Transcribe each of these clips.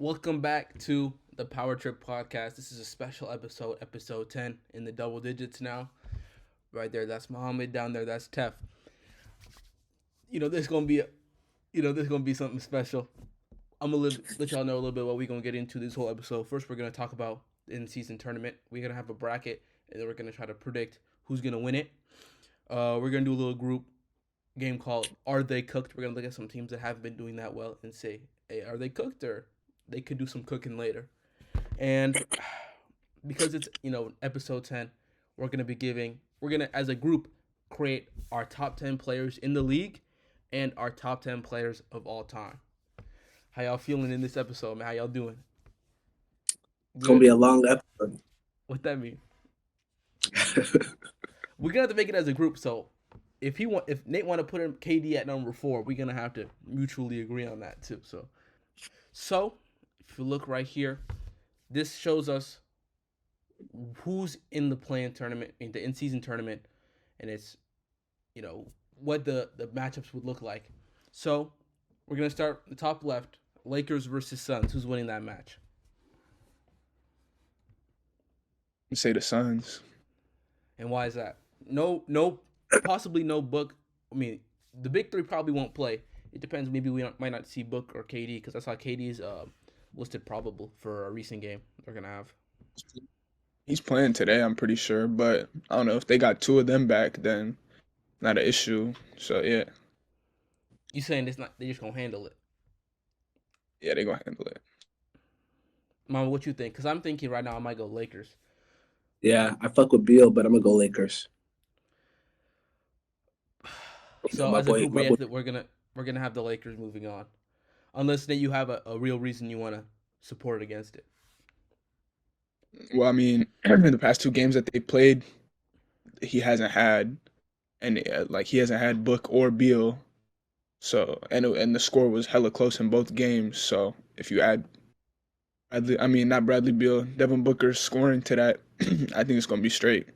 Welcome back to the Power Trip Podcast. This is a special episode, episode 10 in the double digits now. Right there, that's Mohammed. Down there, that's Tef. This is gonna be, this is gonna be something special. I'm gonna let y'all know a little bit what we're gonna get into this whole episode. First, we're gonna talk about the in-season tournament. We're gonna have a bracket, and then we're gonna try to predict who's gonna win it. We're gonna do a little group game called "Are They Cooked?" We're gonna look at some teams that haven't been doing that well and say, "Hey, are they cooked or they could do some cooking later?" And because it's episode 10, we're gonna as a group create our top 10 players in the league and our top 10 players of all time. How y'all feeling in this episode, man? How y'all doing? It's gonna be a long episode. What that mean? We're gonna have to make it as a group. So if Nate want to put in KD at number 4, we're gonna have to mutually agree on that too. So if you look right here, this shows us who's in the play-in tournament, in the in-season tournament, and it's what the matchups would look like. So we're gonna start the top left, Lakers versus Suns. Who's winning that match? Say the Suns. And why is that? Possibly no Book. I mean, the big three probably won't play. It depends. Maybe we might not see Book or KD because I saw KD's listed probable for a recent game they're gonna have. He's playing today, I'm pretty sure, but I don't know if they got two of them back, then not an issue. So yeah, You saying it's not? They just gonna handle it? yeah, they gonna handle it. Mama, what you think? Because I'm thinking right now I might go Lakers. Yeah, I fuck with Beal, but I'm gonna go Lakers. So My as a boy, group, my boy. we're gonna have the Lakers moving on, unless that you have a real reason you want to support against it. Well, I mean, in the past two games that they played, he hasn't had he hasn't had Book or Beal. So and the score was hella close in both games. So if you add not Bradley Beal, Devin Booker scoring to that, I think it's gonna be straight.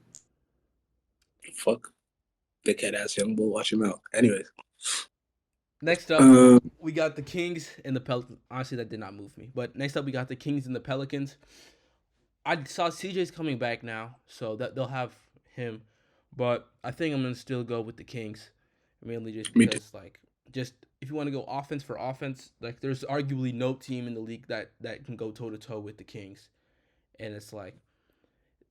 Fuck, dickhead ass young bull. Watch him out. Anyways, Next up, um, we got the Kings and the Pelicans. Honestly, that did not move me. But next up, we got the Kings and the Pelicans. I saw CJ's coming back now, so that they'll have him. But I think I'm gonna still go with the Kings, mainly just me too. because just if you want to go offense for offense, there's arguably no team in the league that can go toe to toe with the Kings, and it's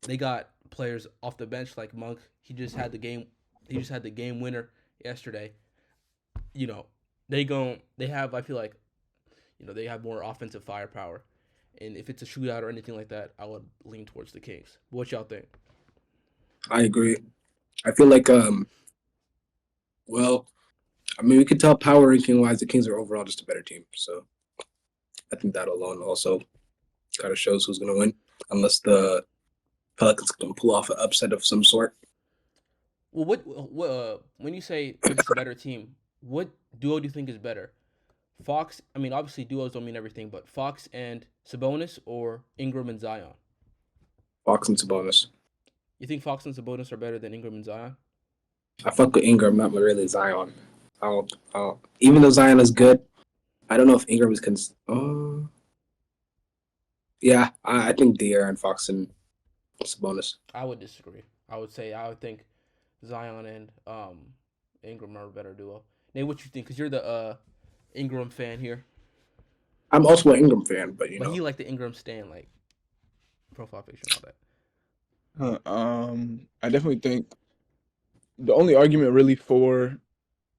they got players off the bench like Monk. He just had the game. He just had the game winner yesterday. You know, they have. I feel like they have more offensive firepower. And if it's a shootout or anything like that, I would lean towards the Kings. What y'all think? I agree. I feel like well, I mean, we could tell power ranking wise, the Kings are overall just a better team. So I think that alone also kind of shows who's gonna win, unless the Pelicans can pull off an upset of some sort. Well, when you say they're just a better team, what duo do you think is better? Fox. I mean, obviously duos don't mean everything, but Fox and Sabonis or Ingram and Zion. Fox and Sabonis. You think Fox and Sabonis are better than Ingram and Zion? I fuck with Ingram, not really Zion. Even though Zion is good, I don't know if Ingram is yeah, I think De'Aaron Fox and Sabonis. I would disagree. I would think Zion and Ingram are a better duo. Nate, what you think? Because you're the Ingram fan here, I'm also an Ingram fan, but but he like the Ingram stan profile picture and all that. I definitely think the only argument really for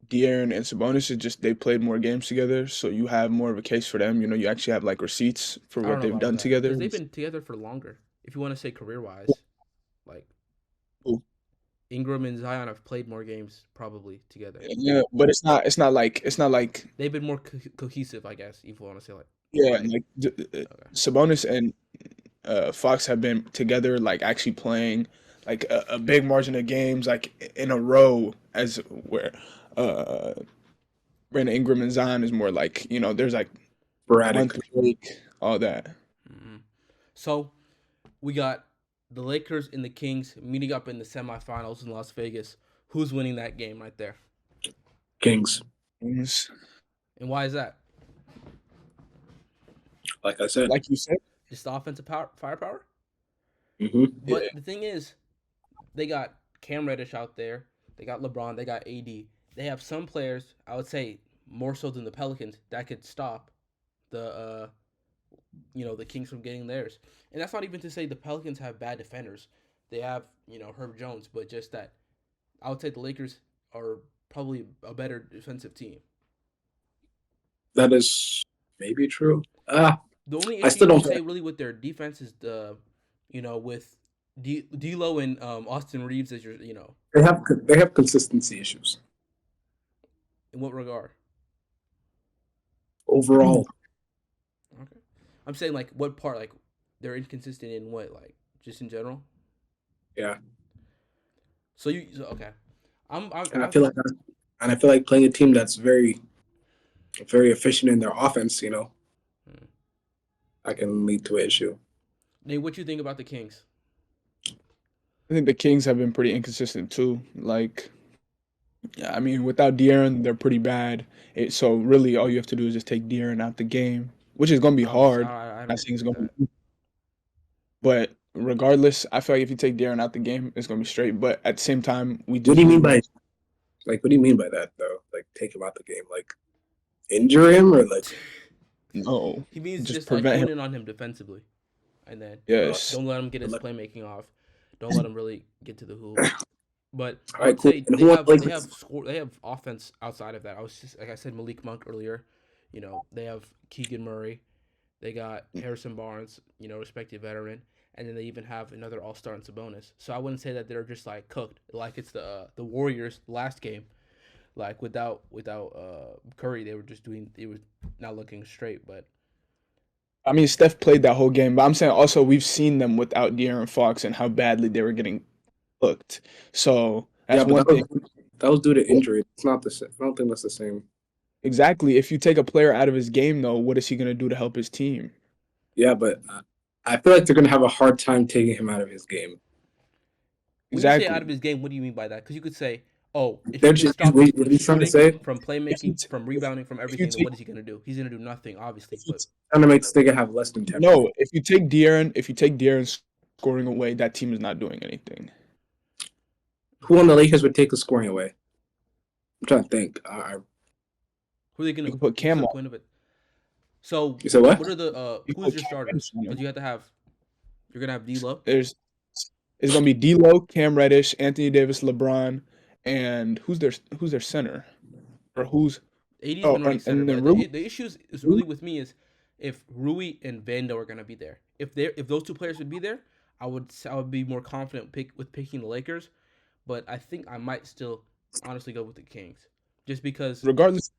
De'Aaron and Sabonis is just they played more games together, so you have more of a case for them. You actually have like receipts for I don't what know they've about done that together. because they've been together for longer. If you want to say career wise, like Ooh. Ingram and Zion have played more games probably together. Yeah, but it's not like They've been more cohesive, I guess. If you want to say yeah, right. like Okay. Sabonis and Fox have been together, like actually playing like a big margin of games, like in a row, as where uh, Brandon Ingram and Zion is more like there's like sporadic. month break, all that. Mm-hmm. So we got the Lakers and the Kings meeting up in the semifinals in Las Vegas. Who's winning that game right there? Kings. Yes. And why is that? Like I said. Like you said, Just the offensive firepower. Hmm. But yeah. the thing is, they got Cam Reddish out there. They got LeBron. They got AD. They have some players, I would say more so than the Pelicans, that could stop the the Kings from getting theirs. And that's not even to say the Pelicans have bad defenders. They have Herb Jones, but just that I would say the Lakers are probably a better defensive team. That is maybe true. The only I issue still you don't could feel say like really with their defense is with D'Lo and Austin Reeves as your. they have consistency issues In what regard? overall. Okay. I'm saying like what part like they're inconsistent in what like just in general. Yeah, Okay. I'm and I was I feel like playing a team that's very very efficient in their offense. hmm. That can lead to an issue. Nate, what you think about the Kings? I think the Kings have been pretty inconsistent too. Like, yeah, I mean, without De'Aaron, they're pretty bad. So really, all you have to do is just take De'Aaron out the game, which is gonna be Obviously, hard. I I don't think agree it's with gonna that. be, but regardless, I feel like if you take De'Aaron out the game, it's gonna be straight. But at the same time, we What just do you need mean more. by what do you mean by that though? Like take him out the game, like injure him or like No, He means just just like prevent him. hone in on him defensively, and then Yes, don't let him get his like, playmaking off. Don't let him really get to the hoop. But all I right, would cool. say And they who on have the they have Lakers? score they have offense outside of that. I was just like I said Malik Monk earlier. They have Keegan Murray. They got Harrison Barnes. Respected veteran, and then they even have another All Star in Sabonis. So I wouldn't say that they're just like cooked like it's the Warriors last game. Like without Curry, they were not looking straight. But I mean Steph played that whole game, but I'm saying also we've seen them without De'Aaron Fox and how badly they were getting cooked. So Yeah, that's but one thing. that was due to Well, injury. It's not the same. I don't think that's the same. exactly. If you take a player out of his game, though, what is he gonna do to help his team? Yeah, but I feel like they're gonna have a hard time taking him out of his game. when you say out of Exactly. his game, what do you mean by that? Because you could say, oh, if They're he can just stop you what from he's trying to shooting, say. from If you playmaking, t- from rebounding, from if you everything, then take what is he gonna do? He's gonna do nothing, obviously. if you But t- Trying to make Stiga have less than 10 points. no, if you take De'Aaron scoring away, that team is not doing anything. Who on the Lakers would take the scoring away? I'm trying to think. who are they gonna? You can put What's Cam the on. point of it? So You said what? what are the You can who's put your Cam starters? Reddish on Because him. you have to have you're gonna have D'Lo. There's it's gonna be D'Lo, Cam Reddish, Anthony Davis, LeBron, and who's their center or who's AD's oh been running center, and then but Rui. the issues is really with me is if Rui and Vando are gonna be there. If those two players would be there, I would be more confident picking the Lakers. But I think I might still honestly go with the Kings, just because. Regardless,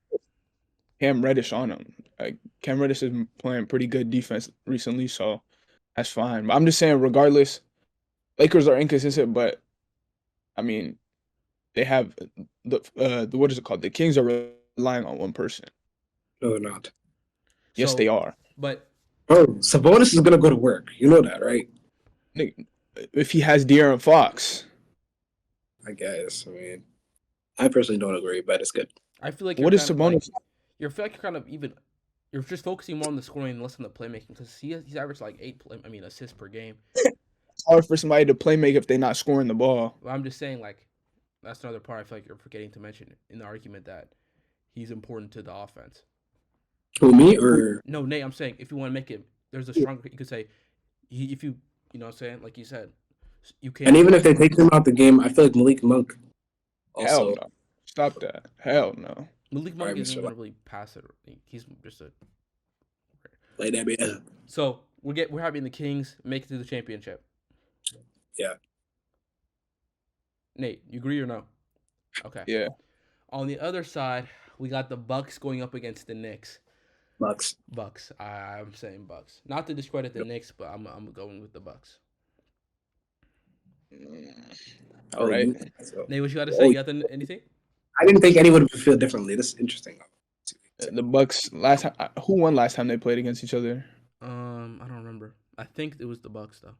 Cam Reddish on him. Like Cam Reddish has been playing pretty good defense recently, so that's fine. But I'm just saying, regardless, Lakers are inconsistent, but I mean, they have the what is it called? The Kings are relying on one person. No, they're not. Yes, So, they are. but Bro, Sabonis is gonna go to work. You know that, right? Nick, if he has De'Aaron Fox, I guess. I mean, I personally don't agree, but it's good. I feel like what is Sabonis? you feel like you're kind of even. You're just focusing more on the scoring and less on the playmaking because he's averaged like assists per game. It's hard for somebody to play make if they're not scoring the ball. But I'm just saying like that's another part I feel like you're forgetting to mention in the argument that he's important to the offense. Who, me or No, Nate, I'm saying if you want to make it, there's a stronger. You could say, if you know what I'm saying, like you said, you and can't. even if they take him out the game, I feel like Malik Monk Hell also. no. Stop that. Hell no. Malik All right, Monk isn't Mr. going to really pass it. He's just a. Like that, man. So we're having the Kings make it to the championship. Yeah. Nate, you agree or no? Okay. Yeah. On the other side, we got the Bucks going up against the Knicks. Bucks. Bucks. I'm saying Bucks. Not to discredit the Knicks, but I'm going with the Bucks. All right. So, Nate, what you got to say? You got anything? I didn't think anyone would feel differently. This is interesting. The Bucks last time. Who won last time they played against each other? I don't remember. I think it was the Bucks though.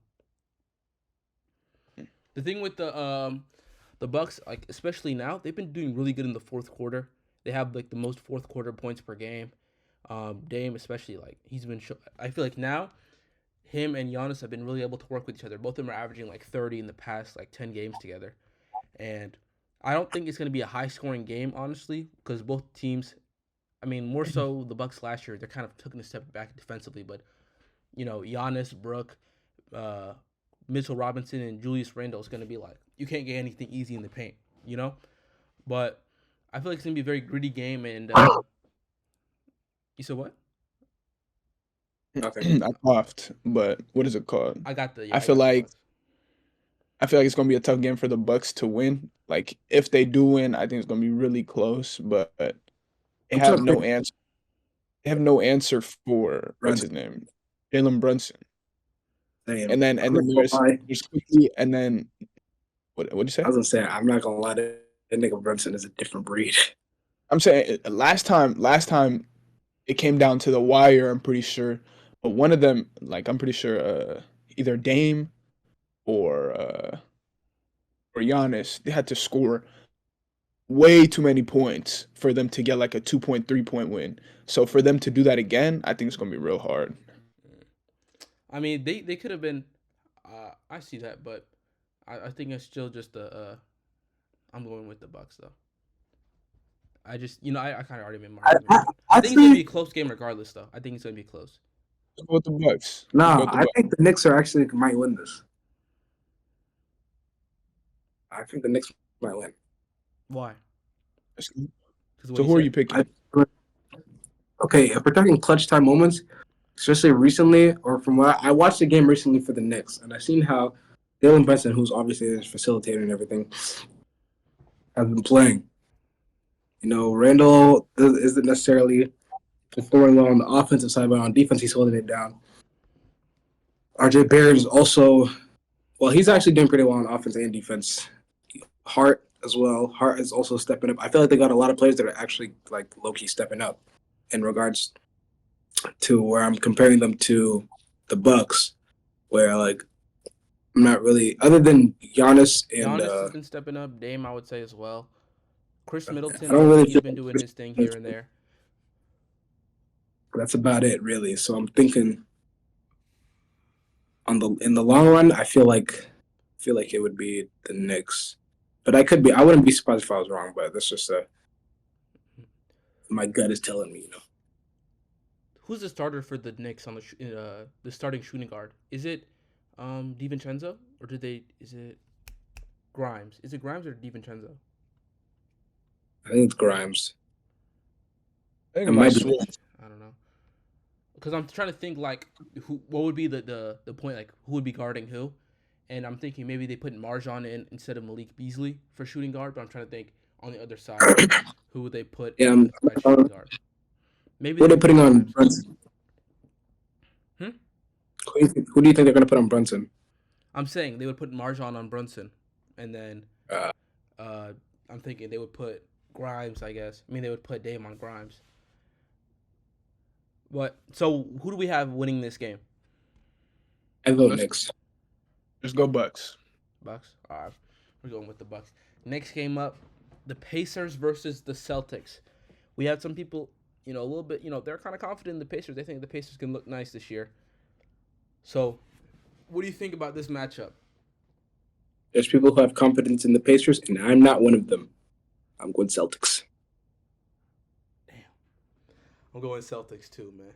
The thing with the Bucks, like especially now, they've been doing really good in the fourth quarter. They have like the most fourth quarter points per game. Dame especially, like he's been. I feel like now him and Giannis have been really able to work with each other. Both of them are averaging like 30 in the past like 10 games together, and I don't think it's going to be a high scoring game honestly because both teams. I mean, more so the Bucks last year, they're kind of taking a step back defensively, but Giannis, Brook, uh, Mitchell Robinson, and Julius Randle is going to be like you can't get anything easy in the paint, you know. But I feel like it's going to be a very gritty game, and you said what? Okay. I coughed, but what is it called? I got the I feel like it's gonna be a tough game for the Bucks to win. Like if they do win, I think it's gonna be really close. But they I'm have trying to no think. answer. They have no answer for what's his Brunson. name, Jalen Brunson, Damn. and then there's quickly and then what'd you say? I was gonna say I'm not gonna lie. That nigga Brunson is a different breed. I'm saying last time it came down to the wire. I'm pretty sure, but one of them, like I'm pretty sure, either Dame or Giannis, they had to score way too many points for them to get like a 2.3 point win. So for them to do that again, I think it's gonna be real hard. I mean, they could have been. I see that, but I think it's still just the. I'm going with the Bucks though. I just I kind of already made my argument. I think it's gonna be a close game regardless though. I think it's gonna be close. Let's go with the Bucks. Let's go No, with the I Bucks. think the Knicks are actually might win this. I think the Knicks might win. Why? Let's go. Because So who are you picking? Okay, if we're talking clutch time moments, especially recently, or from what I watched the game recently for the Knicks, and I seen how Jalen Brunson, who's obviously his facilitator and everything, has been playing. Randall isn't necessarily performing well on the offensive side, but on defense, he's holding it down. RJ Barrett is also, well, he's actually doing pretty well on offense and defense. Hart as well. Hart is also stepping up. I feel like they got a lot of players that are actually like low-key stepping up in regards to where I'm comparing them to the Bucks, where like I'm not really, other than Giannis and Giannis has been stepping up. Dame, I would say as well. Chris Middleton, I don't really he's feel been doing Chris his thing here and there. That's about it, really. So I'm thinking in the long run, I feel like it would be the Knicks, but I wouldn't be surprised if I was wrong. But that's just my gut is telling me, Who's the starter for the Knicks on the starting shooting guard? Is it DiVincenzo or is it Grimes? Is it Grimes or DiVincenzo? I think it's Grimes. I think It it might might be. switch. I don't know. Because I'm trying to think like what would be the point, like who would be guarding who, and I'm thinking maybe they put Marjan in instead of Malik Beasley for shooting guard, but I'm trying to think on the other side who would they put Yeah, at shooting guard? Maybe who are they putting on Grimes. Brunson? Hmm? Who do you think they're going to put on Brunson? I'm saying they would put Marjan on Brunson, and then Uh, I'm thinking they would put Grimes. I guess. I mean, they would put Dame on Grimes. But so who do we have winning this game? I vote Let's- Knicks. Let's go Bucks. Bucks. All right, we're going with the Bucks. Next game up, the Pacers versus the Celtics. We had some people, a little bit, they're kind of confident in the Pacers. They think the Pacers can look nice this year. So, what do you think about this matchup? There's people who have confidence in the Pacers, and I'm not one of them. I'm going Celtics. Damn, I'm going Celtics too, man.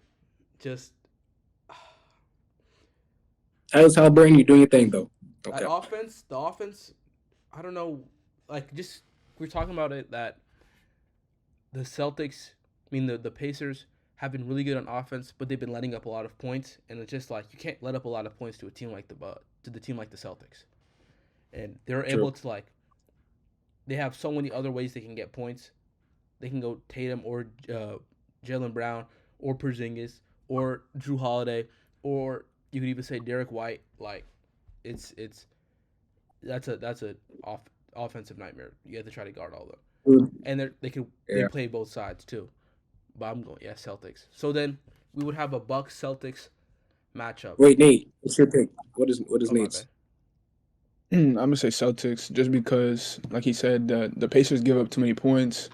Just Tyler Halliburton, you're doing your thing, though. Okay. the offense. I don't know. Like, just we're talking about it that the Celtics, the Pacers have been really good on offense, but they've been letting up a lot of points, and it's just like you can't let up a lot of points to a team like the Celtics, and they're True. able to they have so many other ways they can get points. They can go Tatum or Jaylen Brown or Porzingis or Drew Holiday, or you could even say Derek White. Like, that's a offensive nightmare. You have to try to guard all of them, and they play both sides too. But I'm going Celtics. So then we would have a Bucks Celtics matchup. Wait, Nate, what's your pick? What is Oh, my Nate's? bad. I'm gonna say Celtics just because, like he said, the Pacers give up too many points,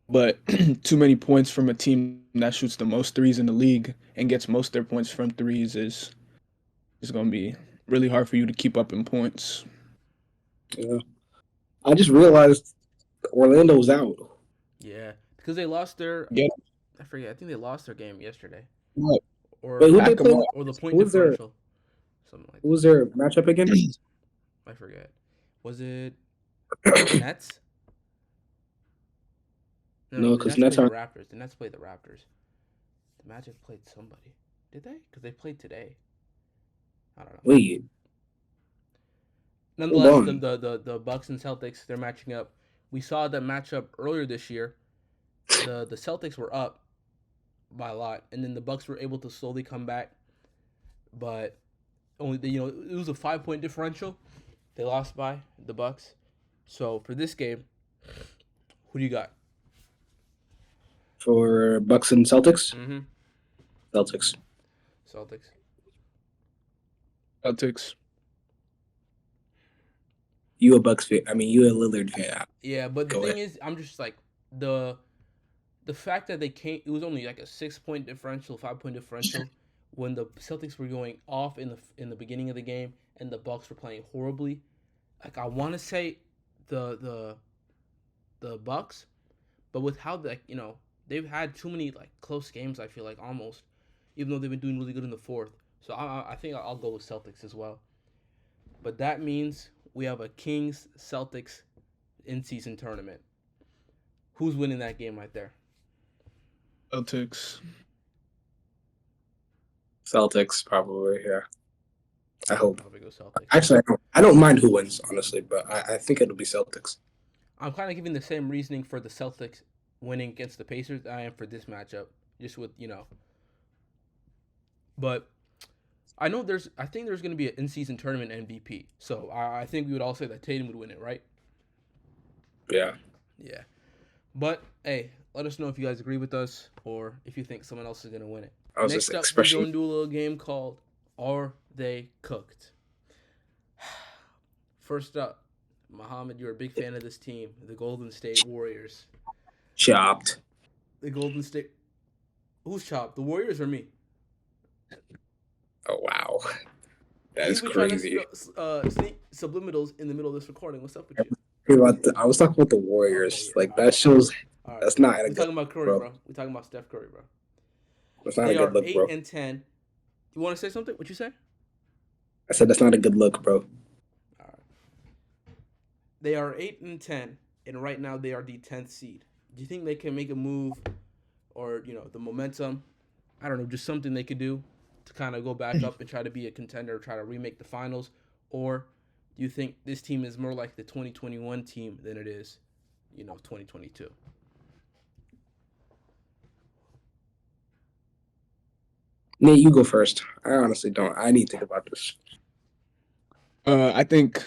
but too many points from a team that shoots the most threes in the league and gets most of their points from threes is going to be really hard for you to keep up in points. Yeah. I just realized Orlando's out. Yeah, because they lost their. Yeah. I forget. I think they lost their game yesterday, What? or Wait, who Pack they 'em play? up. or the point Who was their differential, something like who was their matchup again? that. I forget. Was it Nets? No, No, the because Nets Nets played the are Raptors. The Nets played the Raptors. The Magic played somebody. Did they? Because they played today. I don't know. wait, hold Nonetheless, on. the Bucks and Celtics, they're matching up. We saw that matchup earlier this year. The Celtics were up by a lot, and then the Bucks were able to slowly come back, but only it was a 5 point differential. They lost by the Bucks. So for this game, who do you got? For Bucks and Celtics? Mm-hmm. Celtics. Celtics. Celtics. You a Bucks fan? I mean, you a Lillard fan? Yeah, but the Go thing ahead. is, I'm just like the fact that they came. It was only like a 6 point differential, 5 point differential, when the Celtics were going off in the beginning of the game and the Bucks were playing horribly. Like I want to say the Bucks, but with how they've had too many like close games. I feel like almost, even though they've been doing really good in the fourth. So I think I'll go with Celtics as well. But that means we have a Kings Celtics in season tournament. Who's winning that game right there? Celtics. Celtics probably. Yeah. I hope. Probably go Celtics. Actually, I don't mind who wins, honestly, but I think it'll be Celtics. I'm kind of giving the same reasoning for the Celtics winning against the Pacers that I am for this matchup. Just with but I think there's going to be an in-season tournament MVP. So I think we would all say that Tatum would win it, right? Yeah. Yeah. But hey, let us know if you guys agree with us or if you think someone else is going to win it. I was Next just up, we're expression. going to do a little game called Are They Cooked? First up, Muhammad, you're a big fan of this team, the Golden State Warriors. Chopped. The Golden State. Who's chopped? The Warriors or me? Oh wow, that's You've been trying crazy. to sneak subliminals in the middle of this recording. What's up with you? I was talking about the Warriors. Okay, yeah. Like that shows All right. that's not a We're good. talking about Curry, bro. bro. We're talking about Steph Curry, bro. That's not They a good are look, 8 bro. and 10. You want to say something? What you say? I said that's not a good look, bro. All right. They are 8 and 10, and right now they are the 10th seed. Do you think they can make a move, or the momentum? I don't know, just something they could do to kind of go back up and try to be a contender, try to remake the finals, or do you think this team is more like the 2021 team than it is, 2022? Nate, you go first. I honestly don't. I need to think about this. I think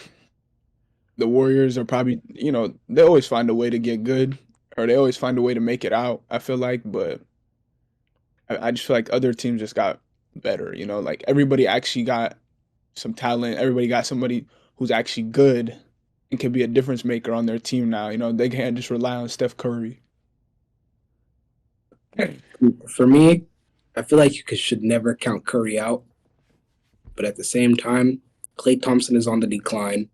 the Warriors are probably, they always find a way to get good, or they always find a way to make it out, I feel like, but I just feel like other teams just got better, like everybody actually got some talent. Everybody got somebody who's actually good and can be a difference maker on their team now. They can't just rely on Steph Curry. For me, I feel like should never count Curry out. But at the same time, Klay Thompson is on the decline.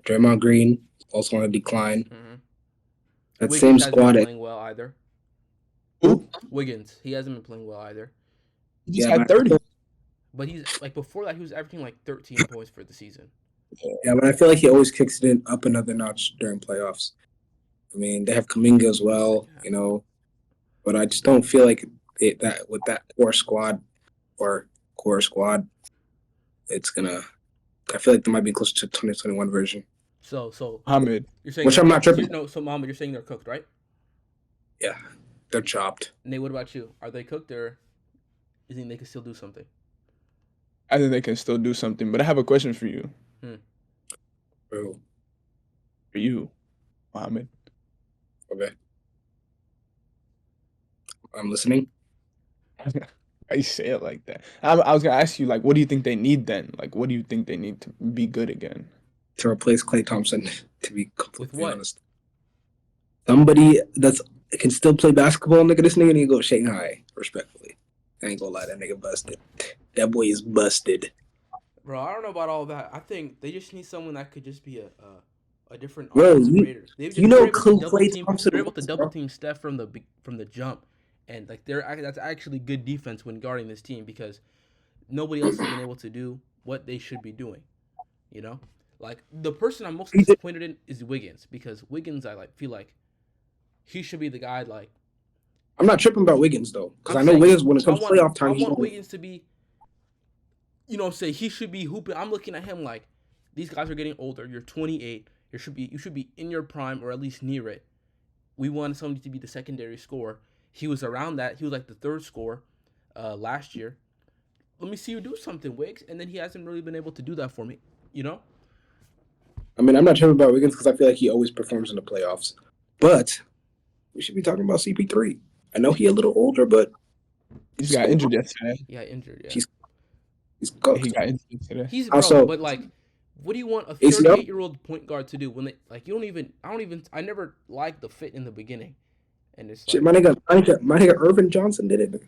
Draymond Green also on the decline. Mm-hmm. That Wiggins same hasn't squad. been playing well either. Who? Wiggins, he hasn't been playing well either. He just Yeah, had 30. But he's like before that, he was averaging like 13 points for the season. Yeah, but I feel like he always kicks it up another notch during playoffs. I mean, they have Kuminga as well, but I just don't feel like that with that core squad, it's gonna. I feel like they might be close to 2021 version. So Hamid. you're saying Which I'm not tripping. No, so Muhammad, you're saying they're cooked, right? Yeah, they're chopped. Nate, what about you? Are they cooked, or you think they can still do something? I think they can still do something, but I have a question for you. Bro, For you, Mohammed. okay. I'm listening. I say it like that. I was gonna ask you, like, what do you think they need then? Like, what do you think they need to be good again? To replace Klay Thompson, to be completely what? honest. Somebody that's can still play basketball, nigga. This nigga need to go to Shanghai, respectfully. I ain't gonna lie, that nigga busted. That boy is busted. Bro, I don't know about all that. I think they just need someone that could just be a different Bro, offensive creator. you know They're able to double Klay team. Thompson They're able to was, double bro. team Steph from the jump, and like that's actually good defense when guarding this team because nobody else has been able to do what they should be doing. You know, like the person I'm most disappointed in is Wiggins because Wiggins I feel like he should be the guy. Like I'm not tripping about Wiggins though, because I'm I know saying, Wiggins when it comes to playoff I time, he want don't. Wiggins to be. You know what I'm saying? He should be hooping. I'm looking at him like these guys are getting older. You're 28. You should be in your prime or at least near it. We want somebody to be the secondary scorer. He was around that. He was like the third scorer last year. Let me see you do something, Wiggs. And then he hasn't really been able to do that for me. You know? I mean, I'm not tripping about Wiggins because I feel like he always performs in the playoffs. But we should be talking about CP3. I know he a little older, but He just got injured yesterday. Yeah, injured. Yeah. He's cooked. He got injured yesterday. He's bro, Also- but like, what do you want a ACL? 38-year-old point guard to do when they like? You don't even. I never liked the fit in the beginning, and it's Shit, like, my nigga Irvin Johnson did it.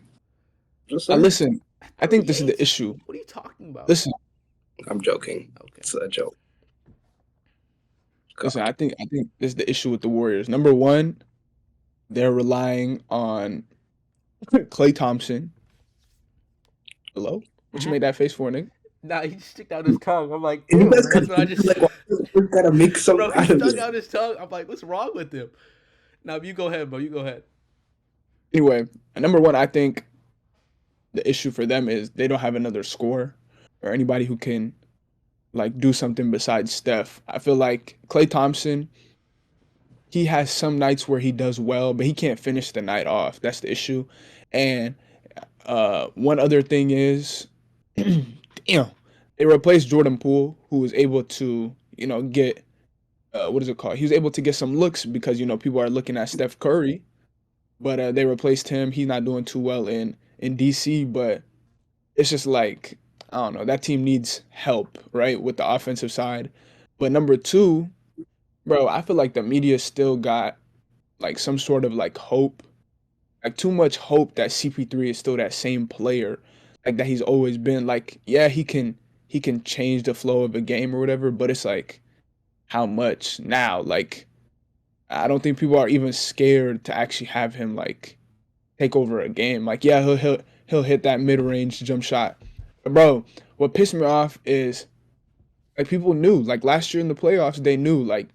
Just saying. Listen, I think this is the issue. What are you talking about? Listen, I'm joking. Okay. It's a joke. listen. I think this is the issue with the Warriors. Number one, they're relying on Klay Thompson. Hello, what you made that face for, nigga? Nah, he just stuck out his tongue. I'm like, You ew, guys that's what I just. like, we gotta make some Bro, out he of stuck it. out his tongue. I'm like, what's wrong with him? Now you go ahead, bro. You go ahead. Anyway, number one, I think the issue for them is they don't have another scorer or anybody who can like do something besides Steph. I feel like Klay Thompson, he has some nights where he does well, but he can't finish the night off. That's the issue. And one other thing is, damn, they replaced Jordan Poole, who was able to, get what is it called? He was able to get some looks because people are looking at Steph Curry, but they replaced him. He's not doing too well in DC, but it's just like I don't know. That team needs help, right, with the offensive side. But number two, bro, I feel like the media still got like some sort of like hope, like too much hope that CP3 is still that same player, like that he's always been. Like, yeah, he can change the flow of a game or whatever, but it's like how much now? Like, I don't think people are even scared to actually have him like take over a game. Like, yeah, he'll hit that mid-range jump shot. But bro, what pissed me off is like people knew, like last year in the playoffs, they knew like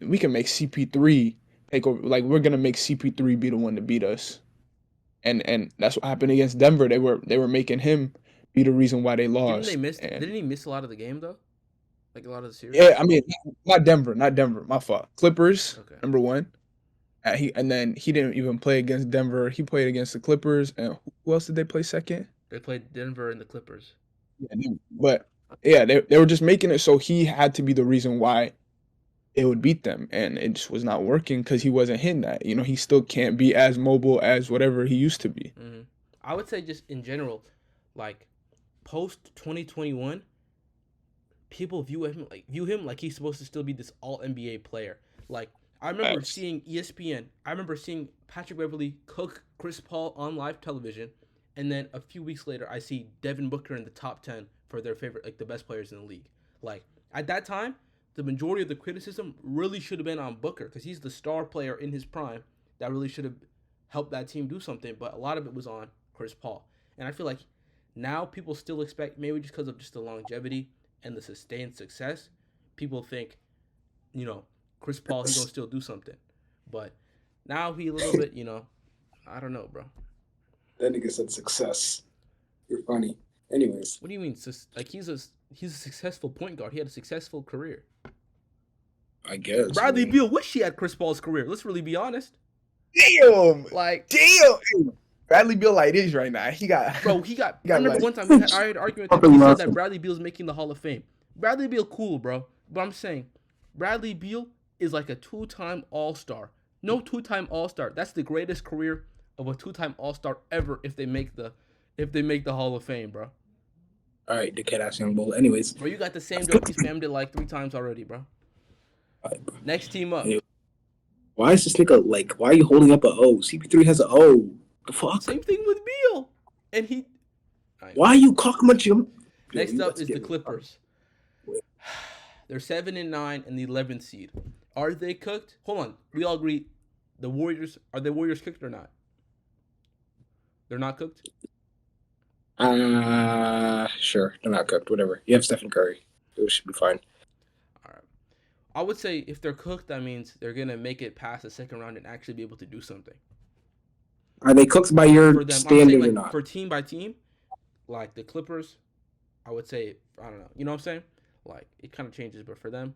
we can make CP3 take over. Like we're gonna make CP3 be the one to beat us, and that's what happened against Denver. They were making him be the reason why they lost. Didn't he miss a lot of the game though? Like a lot of the series. Yeah, I mean, not Denver. My fault. Clippers, Okay. number one. And then he didn't even play against Denver. He played against the Clippers, and who else did they play second? They played Denver and the Clippers. Yeah, but yeah, they were just making it so he had to be the reason why it would beat them, and it just was not working because he wasn't hitting that. He still can't be as mobile as whatever he used to be. Mm-hmm. I would say just in general, like post 2021, people view him like he's supposed to still be this all NBA player. Like I remember seeing ESPN. I remember seeing Patrick Beverley cook Chris Paul on live television, and then a few weeks later, I see Devin Booker in the top 10 for their favorite, like the best players in the league. Like at that time, the majority of the criticism really should have been on Booker because he's the star player in his prime that really should have helped that team do something. But a lot of it was on Chris Paul, and I feel like now people still expect, maybe just because of just the longevity and the sustained success, people think, Chris Paul, he's gonna still do something. But now he a little bit, I don't know, bro. That nigga said success. You're funny. Anyways, What do you mean? Like he's a successful point guard. He had a successful career. I guess. Bradley man. Beal wish he had Chris Paul's career. Let's really be honest. Damn, Like, Bradley Beal like this right now. He got bro, he got. got I remember like- one time I had an argument with him. He said that Bradley Beal's making the Hall of Fame. Bradley Beal, cool, bro. But I'm saying, Bradley Beal is like a 2-time All-Star. No 2-time All-Star. That's the greatest career of a 2-time All-Star ever if they make the Hall of Fame, bro. All right, dickhead ass young bull. Anyways, Bro, you got the same joke. You spammed it like 3 times already, bro. all right, bro. Next team up. Yeah. Why is this nigga like? Why are you holding up a O? CP3 has a O. The fuck? Same thing with Beal, and he. Why are you cockmunching him? Yo, Next you up about to is get the me Clippers. Wait. They're 7-9 and the 11th seed. Are they cooked? Hold on. We all agree. The Warriors, are the Warriors cooked or not? They're not cooked? Sure. They're not cooked. Whatever. You have Stephen Curry. It should be fine. All right. I would say if they're cooked, that means they're going to make it past the second round and actually be able to do something. Are they cooked by your For them, I'm standards saying, or like, not? for team by team, like the Clippers, I would say, I don't know. You know what I'm saying? Like, it kind of changes, but for them,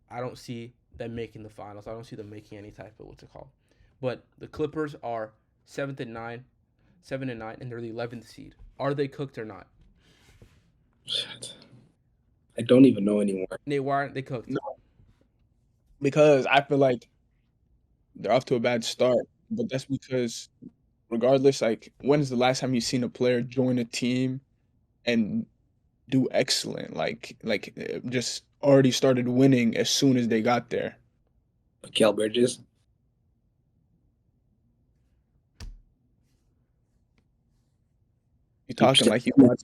I don't see them making the finals. I don't see them making any type of what's it called. But the Clippers are 7-9, and they're the 11th seed. Are they cooked or not? Shit. I don't even know anymore. Nate, why aren't they cooked? No, because I feel like they're off to a bad start, but that's because regardless, like when's the last time you seen a player join a team and do excellent? Just already started winning as soon as they got there. Mikal Bridges. You talking like you watch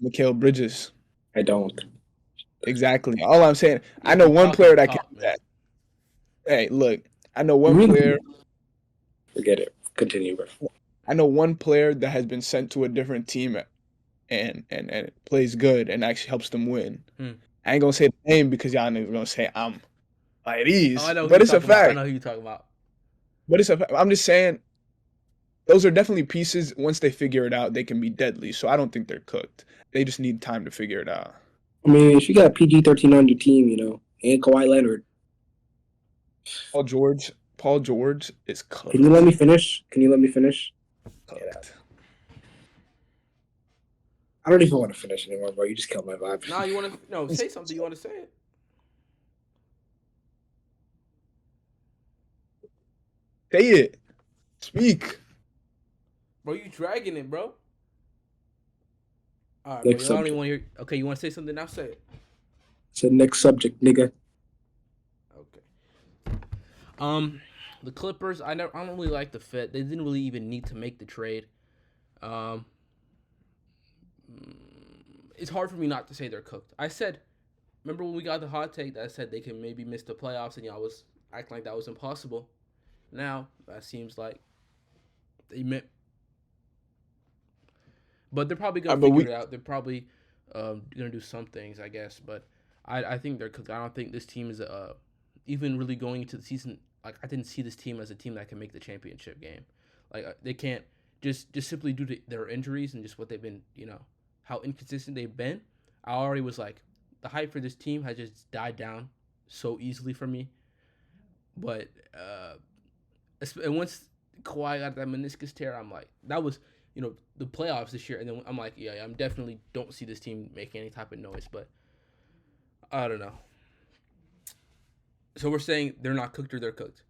Mikal Bridges. I don't. Exactly. All I'm saying, Yeah, I know one talking player that top, can do man. that. Hey, look, I know one Really? player. Forget it. Continue, bro. I know one player that has been sent to a different team and plays good and actually helps them win. I ain't gonna say the name because y'all niggas gonna say I'm like these, Oh, I know who but you're it's a talking about. I fact. know who you're talking about. But it's a fact. I'm just saying those are definitely pieces. Once they figure it out, they can be deadly. So I don't think they're cooked. They just need time to figure it out. I mean, if you got PG-13 on your team, and Kawhi Leonard, Paul George is cooked. can you let me finish? Cooked. I don't even want to finish anymore, bro. You just killed my vibe. No, you want to say something. You want to say it. Say it. Speak. Bro, you dragging it, bro. All right, Next bro. I don't subject. even want to hear. Okay, you want to say something now? Say it. It's the next subject, nigga. Okay. The Clippers. I don't really like the fit. They didn't really even need to make the trade. It's hard for me not to say they're cooked. I said, remember when we got the hot take that I said they can maybe miss the playoffs, and y'all was acting like that was impossible. Now that seems like they meant. But they're probably gonna figure it out. They're probably gonna do some things, I guess. But I think they're cooked. I don't think this team is even really going into the season. Like, I didn't see this team as a team that can make the championship game. Like, they can't just simply due to their injuries and just what they've been, how inconsistent they've been. I already was like, the hype for this team has just died down so easily for me. But and once Kawhi got that meniscus tear, I'm like, that was the playoffs this year, and then I'm like, yeah, I'm definitely don't see this team making any type of noise. But I don't know. So we're saying they're not cooked or they're cooked.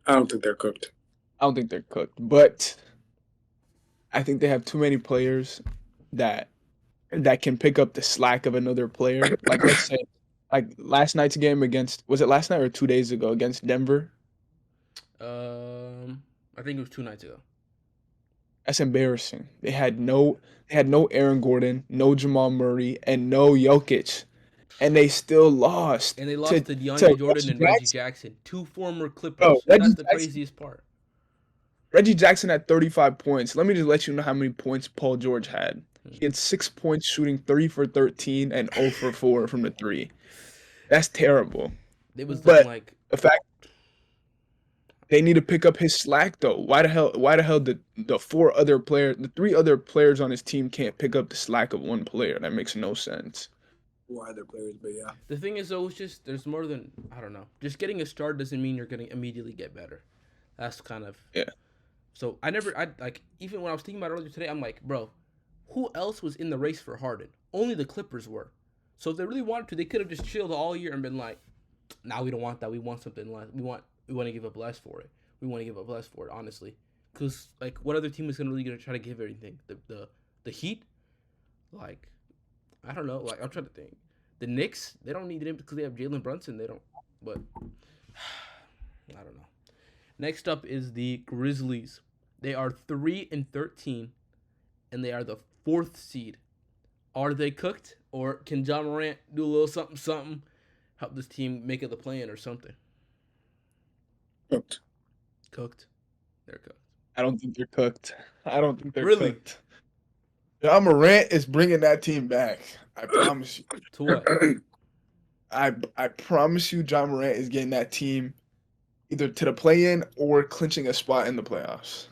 I don't think they're cooked. I don't think they're cooked, but I think they have too many players that can pick up the slack of another player. Like, let's say, like last night's game was it last night or 2 days ago against Denver? I think it was 2 nights ago. That's embarrassing. They had no Aaron Gordon, no Jamal Murray, and no Jokic. And they still lost. And they lost to DeAndre Jordan and Reggie Jackson, 2 former Clippers. Bro, that's the craziest part. Reggie Jackson had 35 points. Let me just let you know how many points Paul George had. He had 6 points shooting 3 for 13 and 0 for 4 from the 3. That's terrible. It was like the fact they need to pick up his slack though. Why the hell the 3 other players on his team can't pick up the slack of one player? That makes no sense. 4 other players, but yeah. The thing is though, it's just there's more than I don't know. Just getting a start doesn't mean you're gonna immediately get better. That's kind of So I even when I was thinking about it earlier today, I'm like, bro, who else was in the race for Harden? Only the Clippers were. So if they really wanted to, they could have just chilled all year and been like, nah, we don't want that. We want something less. We want to give up less for it. We want to give up less for it, honestly. Because like, what other team is gonna try to give everything? The Heat, like, I don't know. Like, I'm trying to think. The Knicks, they don't need him because they have Jalen Brunson. but I don't know. Next up is the Grizzlies. They are 3-13, and they are the 4th seed. Are they cooked, or can John Morant do a little something, something, help this team make it the play-in or something? Cooked. Cooked. They're cooked. I don't think they're cooked. I don't think they're Really? cooked. John Morant is bringing that team back. I promise you. To what? I promise you, John Morant is getting that team either to the play-in or clinching a spot in the playoffs.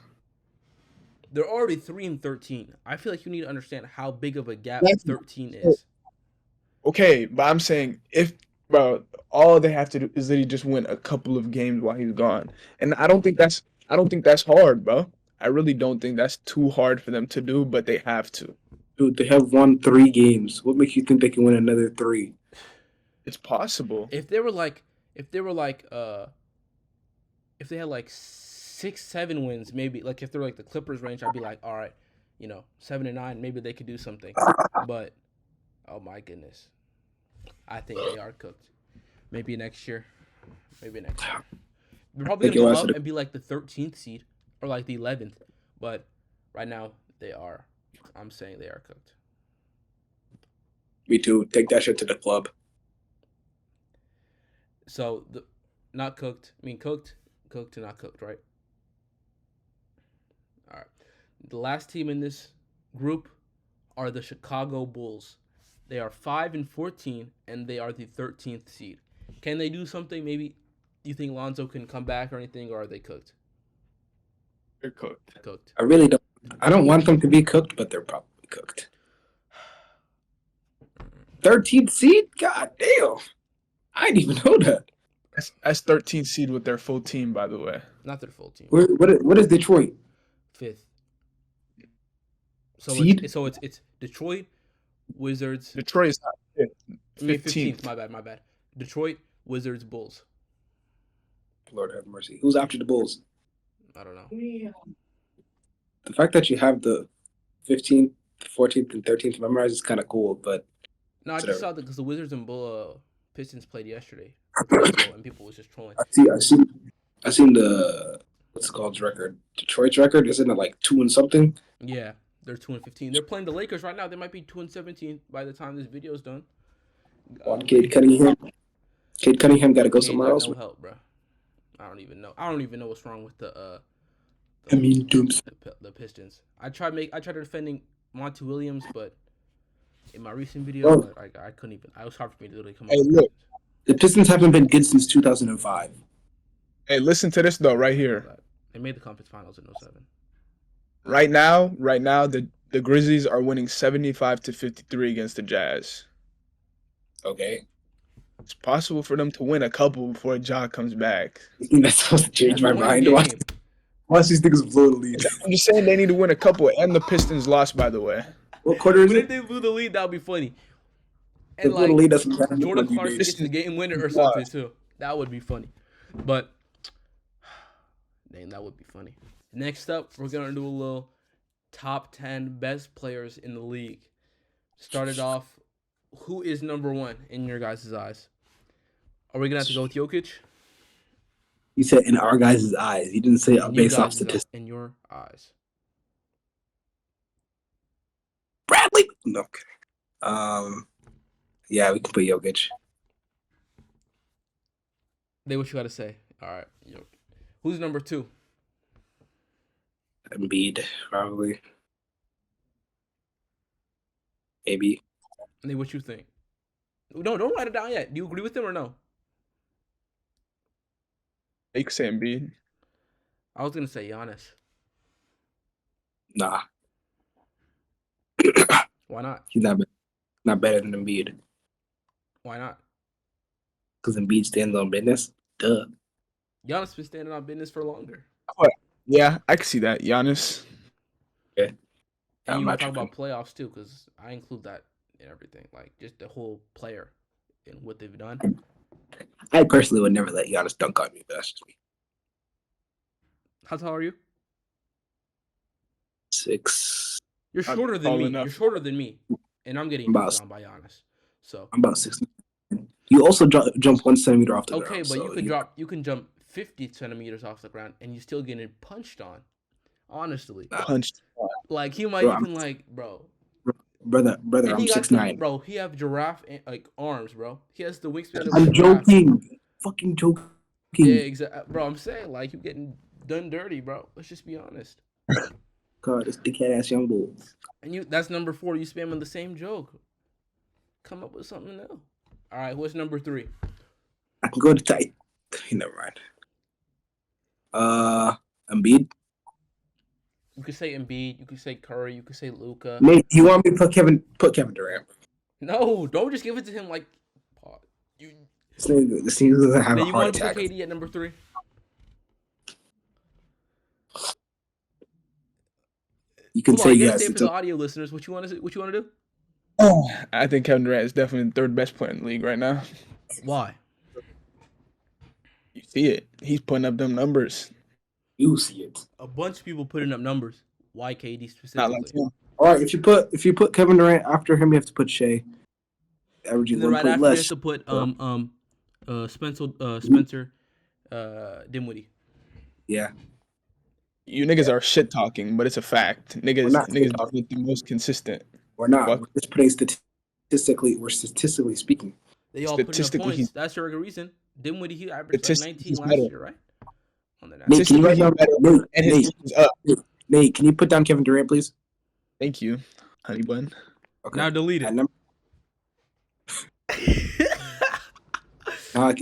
They're already 3-13. I feel like you need to understand how big of a gap That's- 13 is. Okay, but I'm saying bro, all they have to do is literally just win a couple of games while he's gone, and I don't think that's hard, bro. I really don't think that's too hard for them to do, but they have to. Dude, they have won 3 games. What makes you think they can win another 3? It's possible. If they had like 6-7 wins, maybe like if they're like the Clippers range, I'd be like, all right, 7-9, maybe they could do something. But oh my goodness, I think they are cooked. Maybe next year. They're probably gonna go up and be like the 13th seed or like the 11th, but right now I'm saying they are cooked. Me too. Take that shit to the club. So not cooked. I mean cooked to not cooked, right? All right. The last team in this group are the Chicago Bulls. They are 5-14, and they are the 13th seed. Can they do something? Maybe you think Lonzo can come back or anything, or are they cooked? They're cooked. Cooked. I really don't. I don't want them to be cooked, but they're probably cooked. 13th seed? God damn. I didn't even know that. That's 13th seed with their full team, by the way. Not their full team. What is Detroit? 5th. So Seed? It's Detroit, Wizards. Detroit is not 5th. 15th. My bad. Detroit, Wizards, Bulls. Lord have mercy. Who's after the Bulls? I don't know. The fact that you have the 15th, 14th, and 13th memorized is kind of cool, but No, I whatever. just saw that because the Wizards and Pistons played yesterday, and people was just trolling. I seen the what's it called record? Detroit's record, isn't it like 2 and something? Yeah, they're 2-15. They're playing the Lakers right now. They might be 2-17 by the time this video is done. Cade Cunningham. Cade Cunningham got to go Cade somewhere got else. no help, bro. I don't even know what's wrong with the Dooms. the Pistons. I tried defending Monty Williams, but in my recent video, I couldn't even. I was hard for me to literally come up. Hey, with look. The Pistons haven't been good since 2005. Hey, listen to this though, right here. They made the conference finals in 07. Right now, the Grizzlies are winning 75-53 against the Jazz. Okay. It's possible for them to win a couple before Ja comes back. That's supposed to change my mind. Watch these niggas blow the lead. I'm just saying they need to win a couple, and the Pistons lost, by the way. What quarter is When it? they blew the lead, that would be funny. They And blew the lead, that's what happened Jordan when you Clarkson did. gets the game winner or something too. That would be funny. But dang, that would be funny. Next up, we're gonna do a little top 10 best players in the league. Started off, who is number 1 in your guys' eyes? Are we gonna have to go with Jokic? You said in our guys' eyes. You didn't say In you based off guys' statistics. in your eyes. Bradley. No. Okay. Yeah, we can put Jokic. They what you gotta say. All right, Jokic. Who's number 2? Embiid, probably. Maybe. They what you think? No, don't write it down yet. Do you agree with them or no? You could say Embiid. I was gonna say Giannis. Nah. Why not? He's not better than Embiid. Why not? Because Embiid stands on business. Duh. Giannis been standing on business for longer. Yeah, I can see that. Giannis. Yeah. And I'm you not talk about tripping. playoffs too, because I include that in everything, like just the whole player and what they've done. I personally would never let Giannis dunk on me, but that's just me. How tall are you? 6. You're I'm shorter than tall me. enough. You're shorter than me, and I'm getting About- dunked on by Giannis. So I'm about 6. You also jump 1 centimeter off the ground. Okay, but so you can jump 50 centimeters off the ground and you still getting punched on. Honestly, Punched. like he might Bro, even like, bro. brother, And I'm he got 6'9". bro. He have giraffe like arms, bro. He has the wingspan of a I'm giraffe. joking. Fucking joking. Yeah, exactly, bro. I'm saying like you getting done dirty, bro. Let's just be honest. God, this dickhead ass young bull. And that's number 4. You spamming the same joke. Come up with something new. All right, what's number 3? I can go to tight. Never mind. Embiid. You could say Embiid. You could say Curry. You could say Luka. Nate, you want me to put Kevin Durant? No, don't just give it to him like. You. This nigga doesn't have Then a you heart want to put attack. KD at number 3? You can Come say on, you gotta yes. say it for the audio listeners. What you want to? What you want to do? Oh, I think Kevin Durant is definitely the 3rd best player in the league right now. Why? You see it. He's putting up them numbers. You see it. A bunch of people putting up numbers. Why KD Not specifically? like him. All right, if you put Kevin Durant after him, you have to put Shea. Averaging And then 1 right point after you less. have to put Spencer Dinwiddie. Yeah. You niggas are shit talking, but it's a fact. Niggas not are the most consistent. We're not. Fuck. We're just putting statistically speaking. They all put up Statistically, points. That's your reason. Dinwiddie, he averaged like Statistically, 19 he's last better. year, right? On the Nate, can you write down And his team is up. Nate, can you put down Kevin Durant, please? Thank you, honey bun. Okay. Now delete it.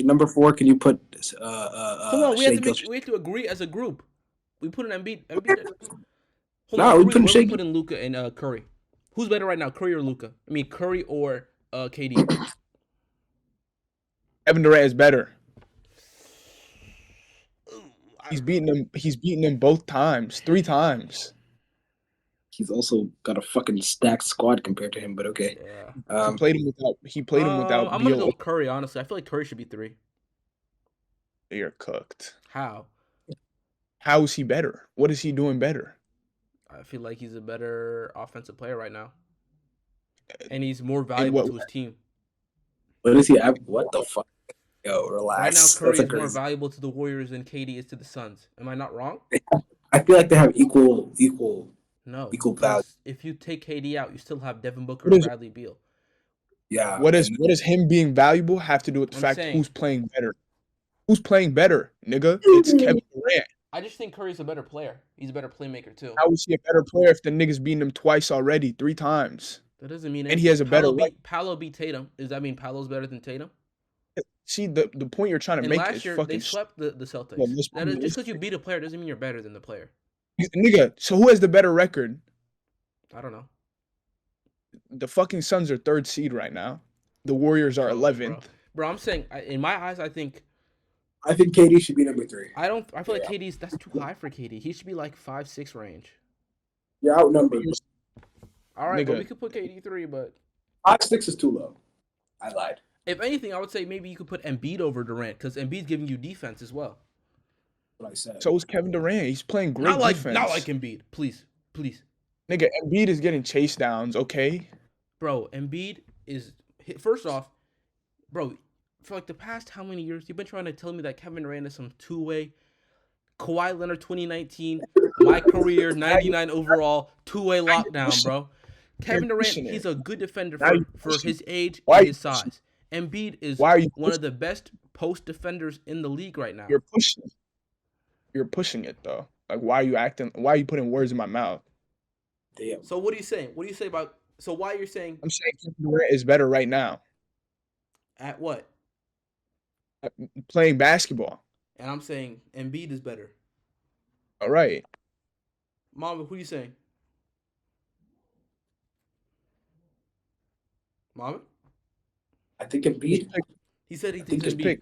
Number 4, can you put Hold on, we have to agree as a group. We put an Embiid. Hold on, we put we're putting Luka and Curry. Who's better right now, Curry or Luka? I mean, Curry or KD? Kevin Durant is better. He's beaten them both times, 3 times. He's also got a fucking stacked squad compared to him, but okay. Yeah. He played him without. I'm gonna go with Curry. Honestly, I feel like Curry should be 3. You're cooked. How? How is he better? What is he doing better? I feel like he's a better offensive player right now, and he's more valuable to his team. What is he? What the fuck? Yo, relax. Right now, Curry is more valuable to the Warriors than KD is to the Suns. Am I not wrong? I feel like they have equal value. If you take KD out, you still have Devin Booker and Bradley Beal. Yeah. What does him being valuable have to do with the fact who's playing better? Who's playing better, nigga? It's Kevin Durant. I just think Curry's a better player. He's a better playmaker too. How is he a better player if the niggas beating him twice already, 3 times? That doesn't mean. And he has a better. Paolo beat Tatum. Does that mean Paolo's better than Tatum? See, the point you're trying to make last is year, fucking. They swept the Celtics. Well, just because you beat a player doesn't mean you're better than the player. Nigga, so who has the better record? I don't know. The fucking Suns are 3rd seed right now. The Warriors are 11th. Bro, I'm saying, in my eyes, I think KD should be number 3. I feel like that's too high for KD. He should be like 5-6 range. You're outnumbered. All right, but we could put KD 3, but 5-6 is too low. I lied. If anything, I would say maybe you could put Embiid over Durant because Embiid's giving you defense as well. What I said. So is Kevin Durant. He's playing great defense. Not like Embiid. Please. Nigga, Embiid is getting chase downs, okay? Bro, Embiid is... First off, bro, for like the past how many years, you've been trying to tell me that Kevin Durant is some two-way... Kawhi Leonard 2019, my career, 99 overall, two-way lockdown, bro. Kevin Durant, he's a good defender for his age and his size. Embiid is one of the best post defenders in the league right now. You're pushing it though. Like, why are you putting words in my mouth? Damn. So what are you saying? What do you say about? So why you're saying? I'm saying Kevin Durant is better right now. At what? Playing basketball. And I'm saying Embiid is better. All right. Mama, who are you saying? Mama? I think Embiid. He said he thinks Embiid.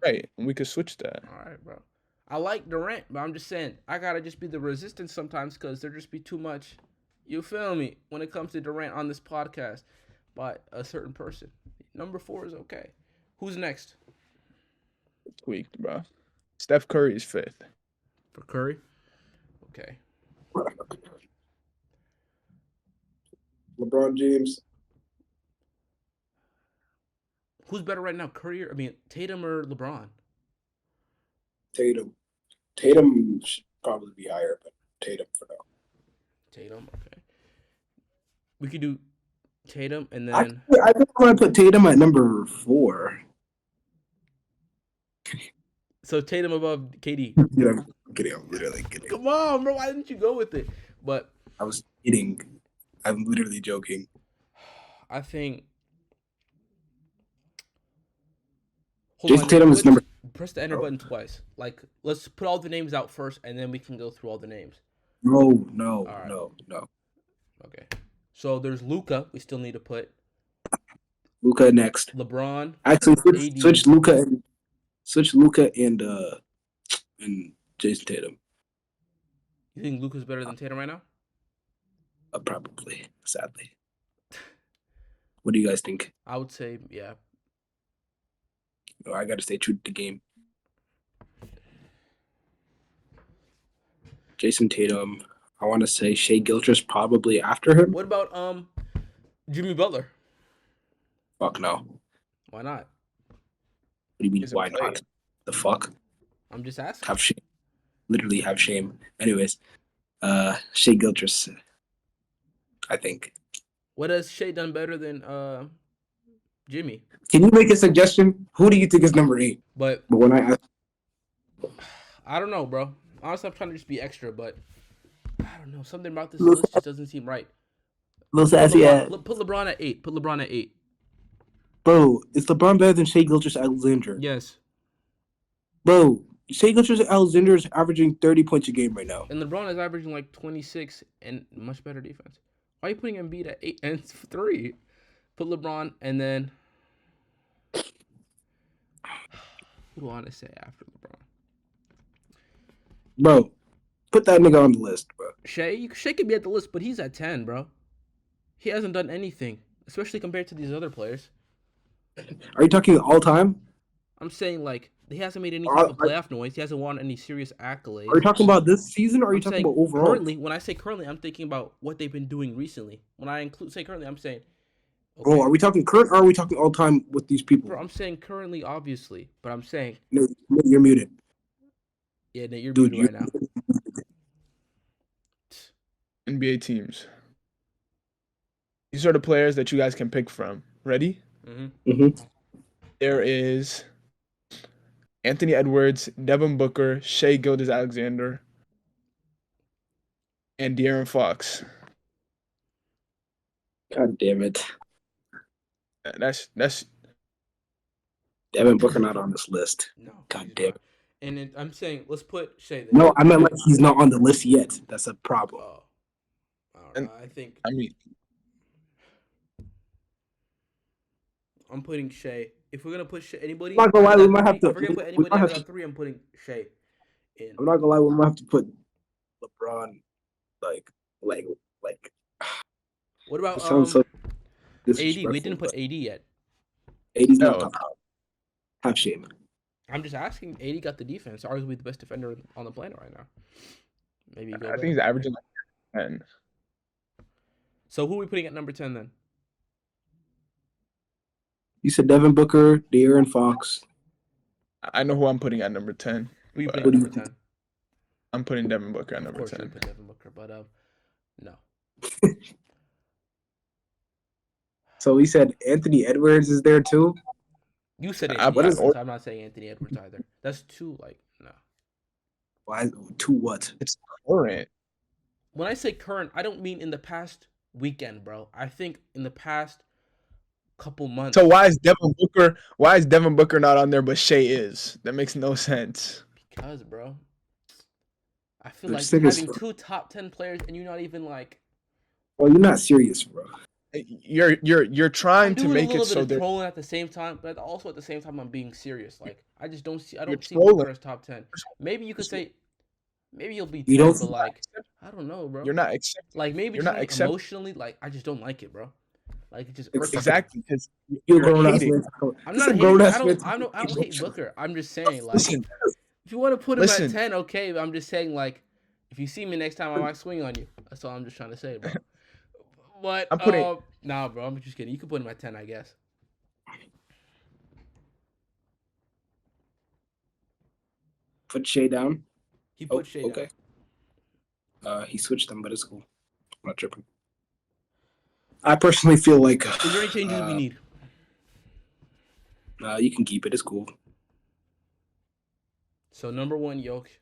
Right, and we could switch that. All right, bro. I like Durant, but I'm just saying I gotta just be the resistance sometimes because there just be too much. You feel me? When it comes to Durant on this podcast, by a certain person. Number 4 is okay. Who's next? Tweaked, bro. Steph Curry is 5th. For Curry? Okay. LeBron James. Who's better right now, Tatum or LeBron? Tatum. Tatum should probably be higher, but Tatum for now. Tatum, okay. We could do Tatum and I then think want to put Tatum at number 4. so Tatum above KD. Yeah, I'm kidding. I'm literally kidding. Come on, bro. Why didn't you go with it? But I was kidding. I'm literally joking. I think. Jason Tatum is number. Press the enter button twice. Like, let's put all the names out first, and then we can go through all the names. No. right. No. Okay. So there's Luka. We still need to put Luka next. LeBron. Actually, AD. switch Luka and Jason Tatum. You think Luka's better than Tatum right now? Probably, sadly. What do you guys think? I would say, yeah. Oh, I got to stay true to the game. Jason Tatum. I want to say Shai Gilgeous probably after him. What about Jimmy Butler? Fuck no. Why not? What do you mean? Doesn't Why play. not? The fuck? I'm just asking. Have shame. Literally have shame. Anyways, Shai Gilgeous. I think. What has Shea done better than Jimmy? Can you make a suggestion? Who do you think is number 8? But when I ask, I don't know, bro. Honestly, I'm trying to just be extra, but I don't know. Something about this list just doesn't seem right. little sassy ass. Put LeBron at 8. Put LeBron at 8. Bro, is LeBron better than Shai Gilgeous-Alexander? Yes. Bro, Shai Gilgeous-Alexander is averaging 30 points a game right now. And LeBron is averaging like 26 and much better defense. Why are you putting Embiid at 8 and 3? Put LeBron and then who do I want to say after LeBron? Bro, put that nigga on the list, bro. Shea could be at the list, but he's at 10, bro. He hasn't done anything, especially compared to these other players. Are you talking all time? I'm saying, like, he hasn't made any type of playoff noise. He hasn't won any serious accolades. Are you talking about this season or are you talking about overall? Currently, when I say currently, I'm thinking about what they've been doing recently. When I say currently, I'm saying... Okay. Bro, are we talking current or are we talking all time with these people? Bro, I'm saying currently, obviously, but I'm saying... No, you're muted. Yeah, Nate, you're muted right now. NBA teams. These are the players that you guys can pick from. Ready? Mm-hmm. There is Anthony Edwards, Devin Booker, Shai Gilgeous-Alexander, and De'Aaron Fox. God damn it. That's Devin Booker not on this list. No. God damn it. And then I'm saying, let's put Shea there. No, I meant like he's not on the list yet. That's a problem. Oh. Right. I mean, I'm putting Shea. If we're gonna put anybody, I'm not gonna lie, we might have to. If we're gonna put anybody out of 3, I'm putting Shea in. I'm not gonna lie, we might have to put LeBron, like. What about so AD? We didn't put AD yet. AD's not top. Have shame. I'm just asking. AD got the defense, arguably the best defender on the planet right now. Maybe I think he's averaging like 10. So who are we putting at number 10 then? You said Devin Booker, De'Aaron Fox. I know who I'm putting at number 10. Who are you putting at number 10? I'm putting Devin Booker at number Of course 10. You put Devin Booker, but no. So we said Anthony Edwards is there too. You said Anthony Edwards, so I'm not saying Anthony Edwards either. That's too no. Why? To what? It's current. When I say current, I don't mean in the past weekend, bro. I think in the past couple months. So why is Devin Booker not on there but Shea is? That makes no sense. Because, bro, I feel like having 2 top 10 players and you're not even like. Well, you're not serious, bro. You're trying to make it so they're trolling at the same time, but also at the same time I'm being serious. Like I just don't see. I don't see Booker as top 10. Maybe you could say. Maybe you'll be 10, but like I don't know, bro. You're not accepting. Like maybe you're not accepting emotionally. Like I just don't like it, bro. Like it just exactly because you're grown ass man. I'm not hating. I don't hate Booker. I'm just saying, like, listen, if you want to put him at 10, okay. But I'm just saying, like, if you see me next time, I might swing on you. That's all I'm just trying to say, bro. But I'm putting. Nah, bro. I'm just kidding. You can put him at 10, I guess. Put Shea down. He Oh, put Shea okay. He switched them, but it's cool. I'm not tripping. I personally feel like. down. Is there any changes we need? You can keep it. It's cool. So number 1, Jokic.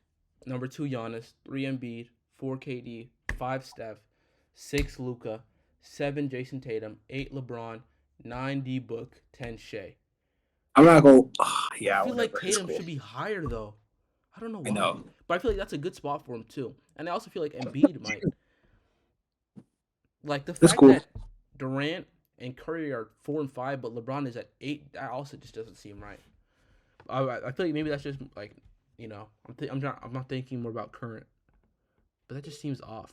Number 2, Giannis. 3, Embiid. 4, KD. 5, Steph. 6, Luka. 7, Jason Tatum. 8, LeBron. 9, D Book. 10, Shea. I'm not going. Yeah, I feel like whatever. It's Tatum cool. should be higher though. I don't know why. I know. But I feel like that's a good spot for him too. And I also feel like Embiid might. Like the fact cool. that Durant and Curry are 4 and 5, but LeBron is at 8. That also just doesn't seem right. I feel like maybe that's just like, you know, I'm not thinking more about current, but that just seems off.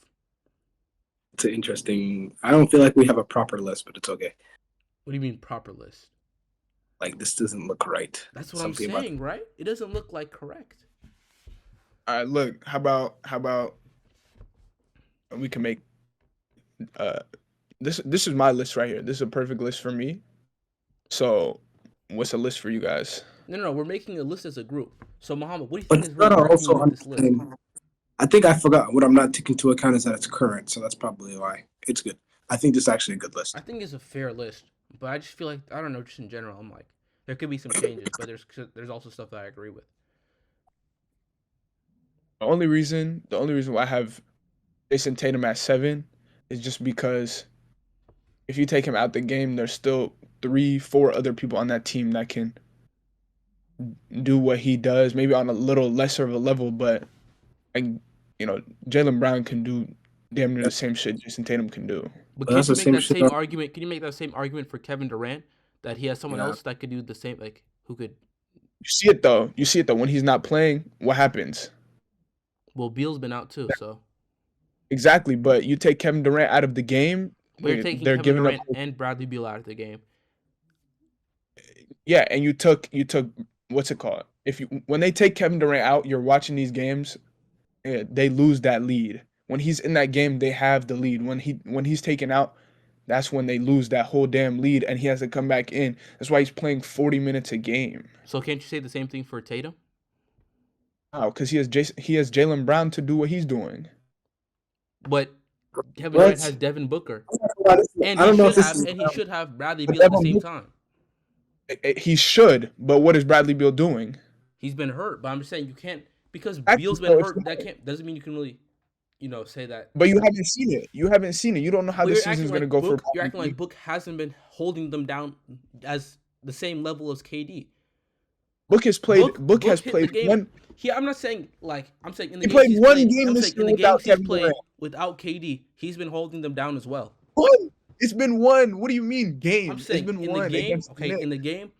It's an interesting. I don't feel like we have a proper list, but it's okay. What do you mean proper list? Like this doesn't look right. That's what I'm saying, right? It doesn't look like correct. All right, look. How about we can make this is my list right here. This is a perfect list for me. So, what's a list for you guys? No. We're making a list as a group. So, Muhammad, what do you But think it's is not really also with on this list? I think I forgot. What I'm not taking into account is that it's current, so that's probably why. It's good. I think this is actually a good list. I think it's a fair list, but I just feel like I don't know. Just in general, I'm like there could be some changes, but there's also stuff that I agree with. The only reason why I have Jason Tatum at 7 is just because if you take him out the game, there's still 3-4 other people on that team that can do what he does, maybe on a little lesser of a level, but Jaylen Brown can do damn near the same shit Jason Tatum can do. But Well, can that's you the make same that same shit. argument? Can you make that same argument for Kevin Durant that he has someone Yeah. else that could do the same, like who could? You see it though. When he's not playing, what happens? Well, Beal's been out too, so Exactly, but you take Kevin Durant out of the game, but you're taking they're Kevin giving Durant up. and Bradley Beal out of the game. Yeah, and you took what's it called? When they take Kevin Durant out, you're watching these games, they lose that lead. When he's in that game, they have the lead. When he's taken out, that's when they lose that whole damn lead, and he has to come back in. That's why he's playing 40 minutes a game. So can't you say the same thing for Tatum? Wow, because he has Jaylen Brown to do what he's doing. But Kevin What? Durant has Devin Booker, and I don't know he if should this have is. and he should have Bradley Beal at the same time. He should, but what is Bradley Beal doing? He's been hurt, but I'm just saying you can't because Exactly, Beal's so been it's hurt. not- That can't doesn't mean you can really, say that. But you haven't seen it. You don't know how Well, the you're acting season's going to like go Book, for You're Bradley acting like Beal. Book hasn't been holding them down as the same level as KD. Book has played. Book has hit the played game. one. I'm not saying like I'm saying in the He games played he's one played, game I'm this saying in year the games without he's Kevin played Durant. without KD, he's been holding them down as well. One. It's been one. What do you mean game? I'm saying It's been in one the game, against okay, Knicks. in the game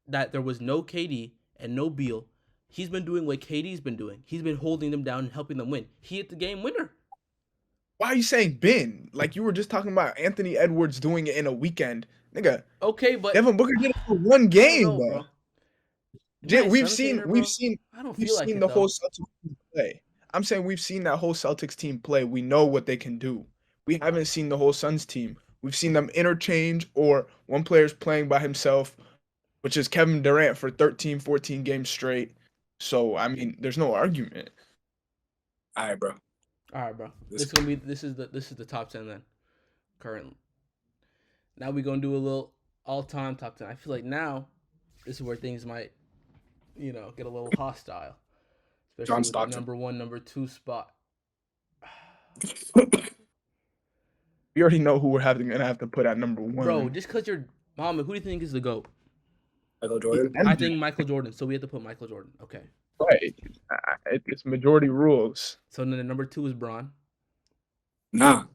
that there was no KD and no Beal, he's been doing what KD's been doing. He's been holding them down and helping them win. He hit the game winner. Why are you saying Ben? Like you were just talking about Anthony Edwards doing it in a weekend, nigga. Okay, but Devin Booker did it for one I don't game, know, bro. bro. We've seen I don't we've feel like seen it, the though. whole Celtics team play. I'm saying we've seen that whole Celtics team play. We know what they can do. We haven't seen the whole Suns team. We've seen them interchange or one player's playing by himself, which is Kevin Durant for 13, 14 games straight. So, I mean, there's no argument. All right, bro. All right, bro. This- This is the top 10 then. Currently. Now we're gonna do a little all-time top 10. I feel like now this is where things might, get a little hostile, especially John with the Stockton. number 1, number 2 spot. We already know who we're gonna have to put at number 1. Bro, just because you're Muhammad, who do you think is the GOAT? Michael Jordan. I think Michael Jordan. So we have to put Michael Jordan. Okay. Right. It's majority rules. So then the number 2 is Bron. Nah,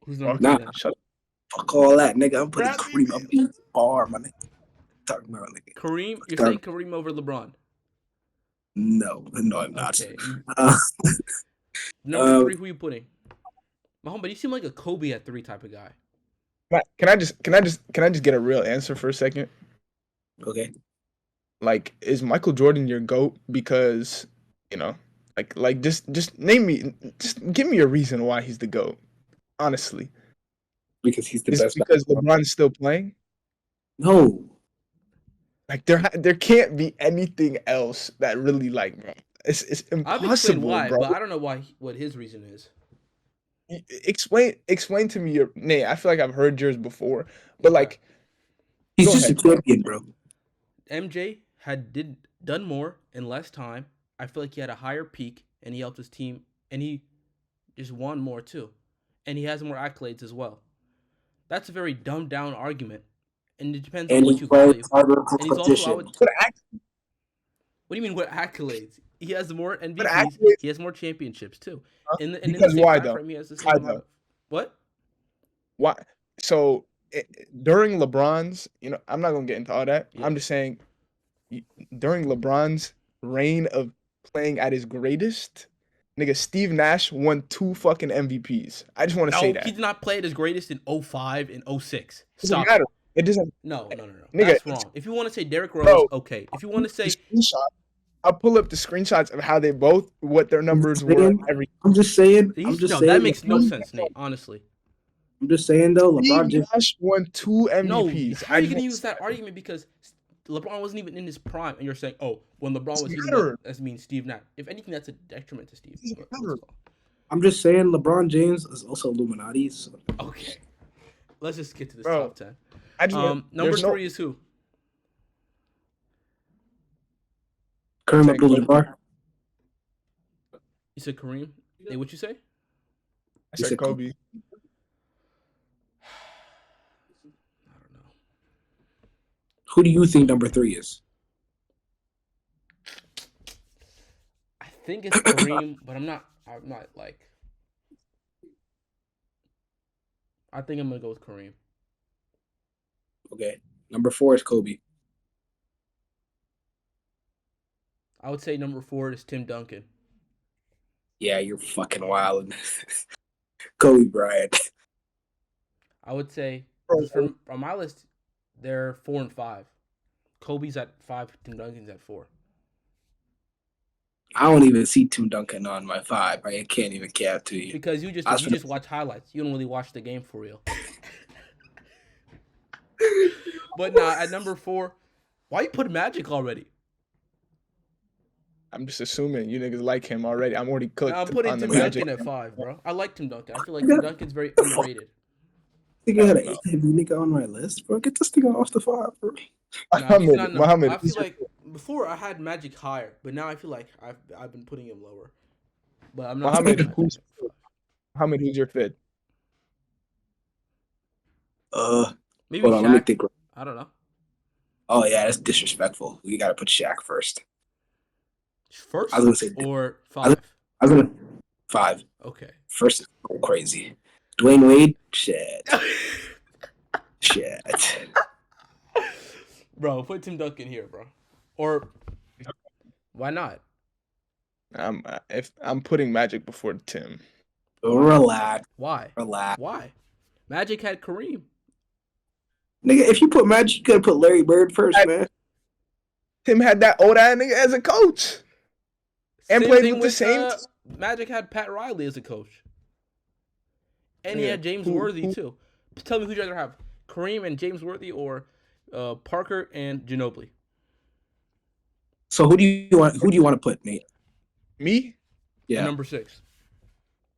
Who's number Nah. 3 then? Shut up. fuck all that, nigga. I'm putting Bradley Kareem up in the bar, my nigga. Talking about nigga. Kareem? You're Start- saying Kareem over LeBron? No, I'm not. Okay. Uh, Number 3, who you putting? Muhammad, you seem like a Kobe at 3 type of guy. Can I just get a real answer for a second? okay. Like, is Michael Jordan your GOAT? Because, like just name me, just give me a reason why he's the GOAT. Honestly, Because he's the is it best. because basketball- LeBron's still playing? No. Like there can't be anything else that really like, bro. It's I've explained impossible, why, bro. but I don't know what his reason is. Explain to me your Nate. I feel like I've heard yours before, but Okay. like, He's go just a ahead. champion, bro. MJ had done more in less time. I feel like he had a higher peak, and he helped his team, and he just won more too, and he has more accolades as well. That's a very dumbed down argument, and it depends on And what he you plays value. harder And he's also, I competition. would. But What do you mean? What accolades? He has more but MVPs. actually, He has more championships too. In the because same why time though? frame, he has the Why same amount though? of what? Why? So during LeBron's, I'm not gonna get into all that. Yeah. I'm just saying, during LeBron's reign of playing at his greatest, nigga, Steve Nash won 2 fucking MVPs. I just want to say No, he that. did not play at his greatest in 05 and 06. It doesn't Stop matter. it. It doesn't, No. nigga. That's wrong. If you want to say Derrick Rose, Bro, okay. If you want to the say screenshot. I'll pull up the screenshots of how they both, what their I'm numbers just were. saying. I'm just saying. I'm just no, that saying. makes no sense, Nate. Honestly, I'm just saying though. Steve LeBron James. Nash won 2 no. MVPs. How are you gonna use that argument? Because LeBron wasn't even in his prime, and you're saying, oh, when LeBron was heating up, that means Steve Nash. If anything, that's a detriment to Steve. Doesn't But matter. I'm just saying. LeBron James is also Illuminati. So. okay, let's just get to this Bro, top 10. I just Number there's no 3 is who? Kareem saying Kobe. Abdul-Jabbar. You said Kareem. Hey, what you say? I He said said Kobe. I don't know. Who do you think number 3 is? I think it's Kareem, but I'm not like. I think I'm gonna go with Kareem. Okay. Number 4 is Kobe. I would say number 4 is Tim Duncan. Yeah, you're fucking wild. Kobe Bryant. I would say Bro, from on my list, they're 4 and 5. Kobe's at 5. Tim Duncan's at 4. I don't even see Tim Duncan on my 5. I can't even cap to you. Because you I was just watch highlights. You don't really watch the game for real. But nah, at number 4, why you put Magic already? I'm just assuming you niggas like him already. I'm already cooked Nah, I'm putting on the Tim Magic. Duncan at 5, bro. I like Tim Duncan. I feel like Tim Duncan's very underrated. I think I had Hell an no. AKB nigga on my list, bro. Get this nigga off the 5, bro. Nah, he's not. Muhammad, I feel like before I had Magic higher, but now I feel like I've been putting him lower. But I'm not. Muhammad, putting Magic Muhammad, who's your 5th? Maybe Hold on, let me Shaq. think. I don't know. Oh yeah, that's disrespectful. We gotta put Shaq first. First I was gonna say or 5? I was gonna 5. Okay. First is so crazy. Dwayne Wade, shit. Shit. Bro, put Tim Duncan here, bro. Or why not? If I'm putting Magic before Tim. Relax. Why? Relax. Why? Magic had Kareem. Nigga, if you put Magic, you gotta put Larry Bird first, man. Tim had that old ass nigga as a coach. And Same played thing with the Saints. Magic had Pat Riley as a coach. And he Yeah. had James Who- Worthy who- too. Tell me who'd you rather have. Kareem and James Worthy or Parker and Ginobili? So who do you want to put, Nate? Me? Yeah. Number 6.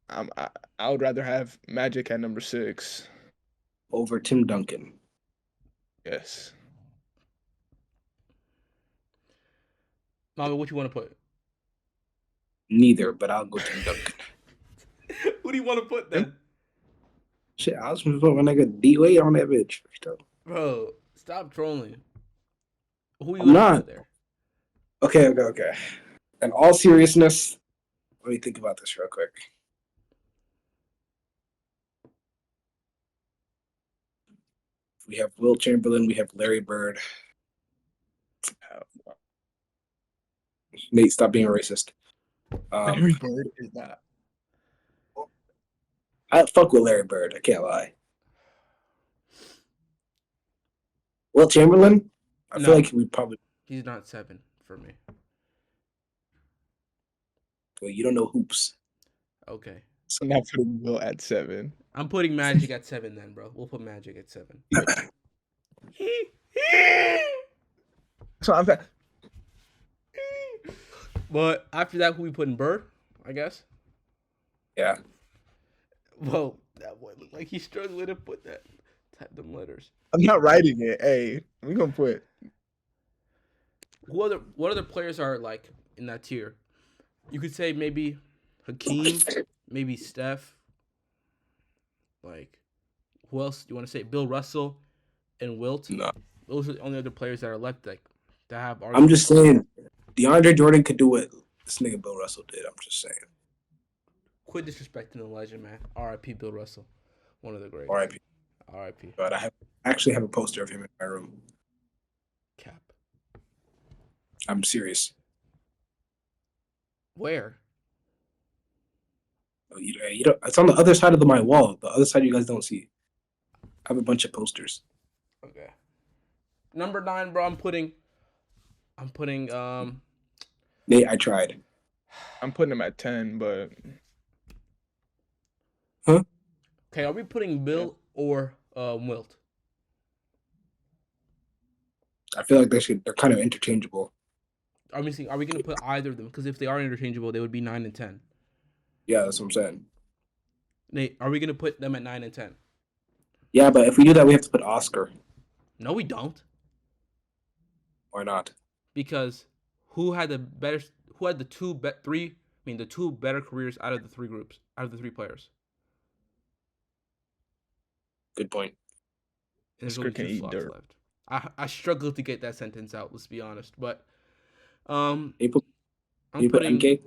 I would rather have Magic at number 6. Over Tim Duncan. Yes. Mama, what you want to put? Neither, but I'll go Tim Duncan. Who do you want to put then? Shit, I was gonna put my nigga D-Wade on that bitch. Bro, stop trolling. Who you I'm want to not. put there? Okay. In all seriousness, let me think about this real quick. We have Will Chamberlain. We have Larry Bird. Nate, stop being racist. Larry Bird is not. I fuck with Larry Bird. I can't lie. Will Chamberlain? I No. feel like we probably. He's not 7 for me. Well, you don't know hoops. Okay. So now putting Will at 7. I'm putting Magic at 7 then, bro. We'll put Magic at 7. So I'm But after that, who we put in Bird? I guess. Yeah. Well, that boy looked like he's struggling to put that type them letters. not writing it. Hey, we gonna put. What other players are like in that tier? You could say maybe Hakeem, maybe Steph. Like, who else do you want to say? Bill Russell and Wilt. No. Those are the only other players that are left that have. I'm just saying, DeAndre Jordan could do what this nigga Bill Russell did. I'm just saying. Quit disrespecting the legend, man. R.I.P. Bill Russell, one of the greats. R.I.P. R.I.P. But I actually have a poster of him in my room. Cap. I'm serious. Where? You don't, it's on the other side of my wall. The other side you guys don't see. I have a bunch of posters. Okay. Number 9, bro. I'm putting. Nate, I tried. I'm putting him at 10, but Okay, are we putting Bill or Wilt? I feel like they're kind of interchangeable. Are we going to put either of them? Because if they are interchangeable, they would be 9 and 10. Yeah, that's what I'm saying. Nate, are we going to put them at 9 and 10? Yeah, but if we do that, we have to put Oscar. No, we don't. Why not? Because who had the two better careers out of the 3 groups, out of the 3 players? Good point. And there's Oscar only can 2 eat slots dirt. left. I struggled to get that sentence out, let's be honest. But I'm You put putting MK?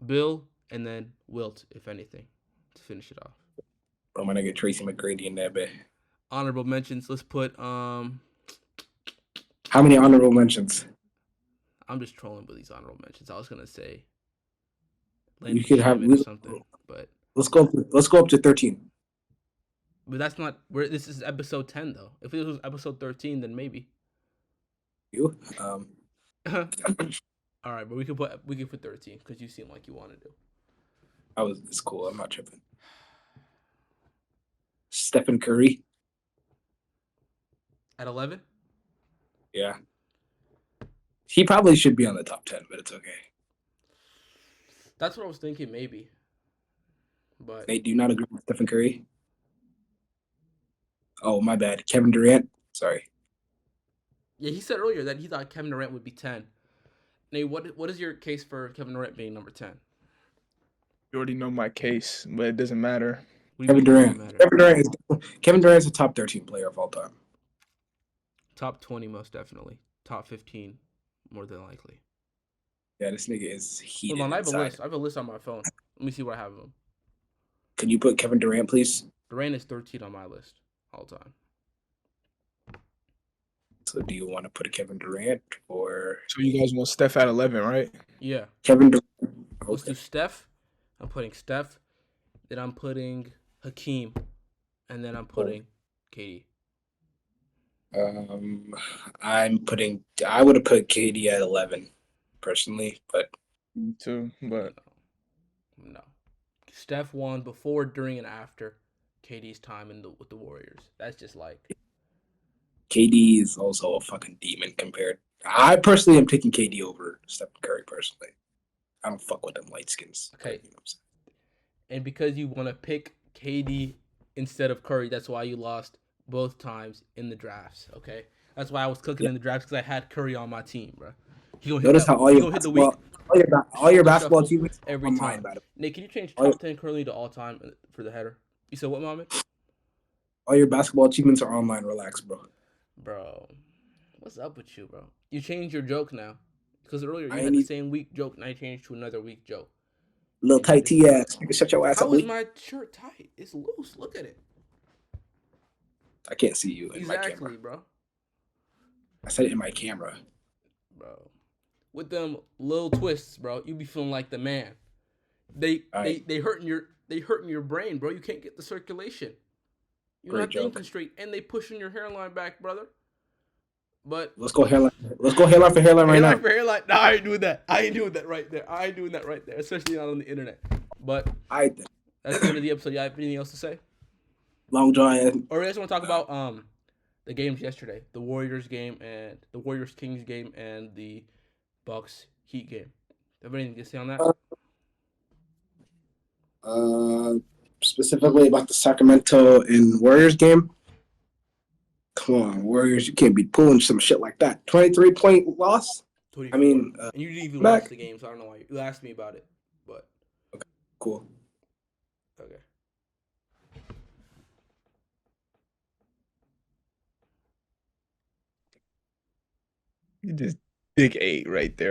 Bill and then Wilt, if anything, to finish it off. I'm gonna get Tracy McGrady in there, but Honorable mentions. Let's put how many honorable mentions? I'm just trolling with these honorable mentions. I was gonna say You could have or something, but let's go up to 13. that's not where this is episode 10 though. If it was episode 13, then maybe. You All right, but we could put 13 because you seem like you want to do. it's cool. I'm not tripping. Stephen Curry. At 11? Yeah. He probably should be on the top 10, but it's okay. That's what I was thinking, maybe. But Nate, do you not agree with Stephen Curry? Oh, my bad. Kevin Durant. Sorry. yeah, he said earlier that he thought Kevin Durant would be 10. Nate, what is your case for Kevin Durant being number 10? You already know my case, but it doesn't matter. What do you Kevin mean it doesn't Durant. matter? Kevin Durant's a top 13 player of all time. Top 20, most definitely. Top 15, more than likely. Yeah, this nigga is heated. Hold on, I have a inside. list. I have a list on my phone. Let me see what I have of them. Can you put Kevin Durant, please? Durant is 13 on my list all time. So do you want to put a Kevin Durant or So you guys want Steph at 11, right? Yeah. Kevin Durant? Let's do Okay. Steph. I'm putting Steph. Then I'm putting Hakeem. And then I'm putting KD. I would have put KD at 11, personally, but Me too, but No. Steph won before, during, and after KD's time with the Warriors. That's just like KD is also a fucking demon compared. I personally am taking KD over Stephen Curry personally. I don't fuck with them light skins. Okay. You know what I'm saying? and because you want to pick KD instead of Curry, that's why you lost both times in the drafts. Okay, that's why I was cooking in the drafts because I had Curry on my team, bro. He gonna Notice how all your hit the basketball, week all your basketball shuffle teammates every are mine, time. by the way. Nate, can you change All top 10 currently to all time for the header? You said what, Mohammed? All your basketball achievements are online. Relax, bro. Bro, what's up with you, bro? You changed your joke now because earlier you I had ain't the e- same week joke, and I changed to another week joke. Little tight T ass. Nigga, shut your ass up. How is Lee. my shirt tight? It's loose. Look at it. I can't see you in my camera. Exactly, bro. I said it in my camera. Bro, with them little twists, bro, you be feeling like the man. They Alright. they hurting your brain, bro. You can't get the circulation. You're Great not joke. thinking straight, and they pushing your hairline back, brother. But Let's go hairline. Let's go hairline for hairline right hairline now. for hairline. Nah, I ain't doing that. I ain't doing that right there. I ain't doing that right there, especially not on the internet. But I that's the end of the episode. You have anything else to say? Long John. Or you guys want to talk about the games yesterday, the Warriors game and the Warriors Kings game and the Bucks Heat game. Have anything to say on that? Specifically about the Sacramento and Warriors game. Come on, Warriors, you can't be pulling some shit like that. 23-point loss. 24. I mean, and you didn't even Mac. watch the game, so I don't know why you asked me about it. But Cool. okay. You just big 8 right there.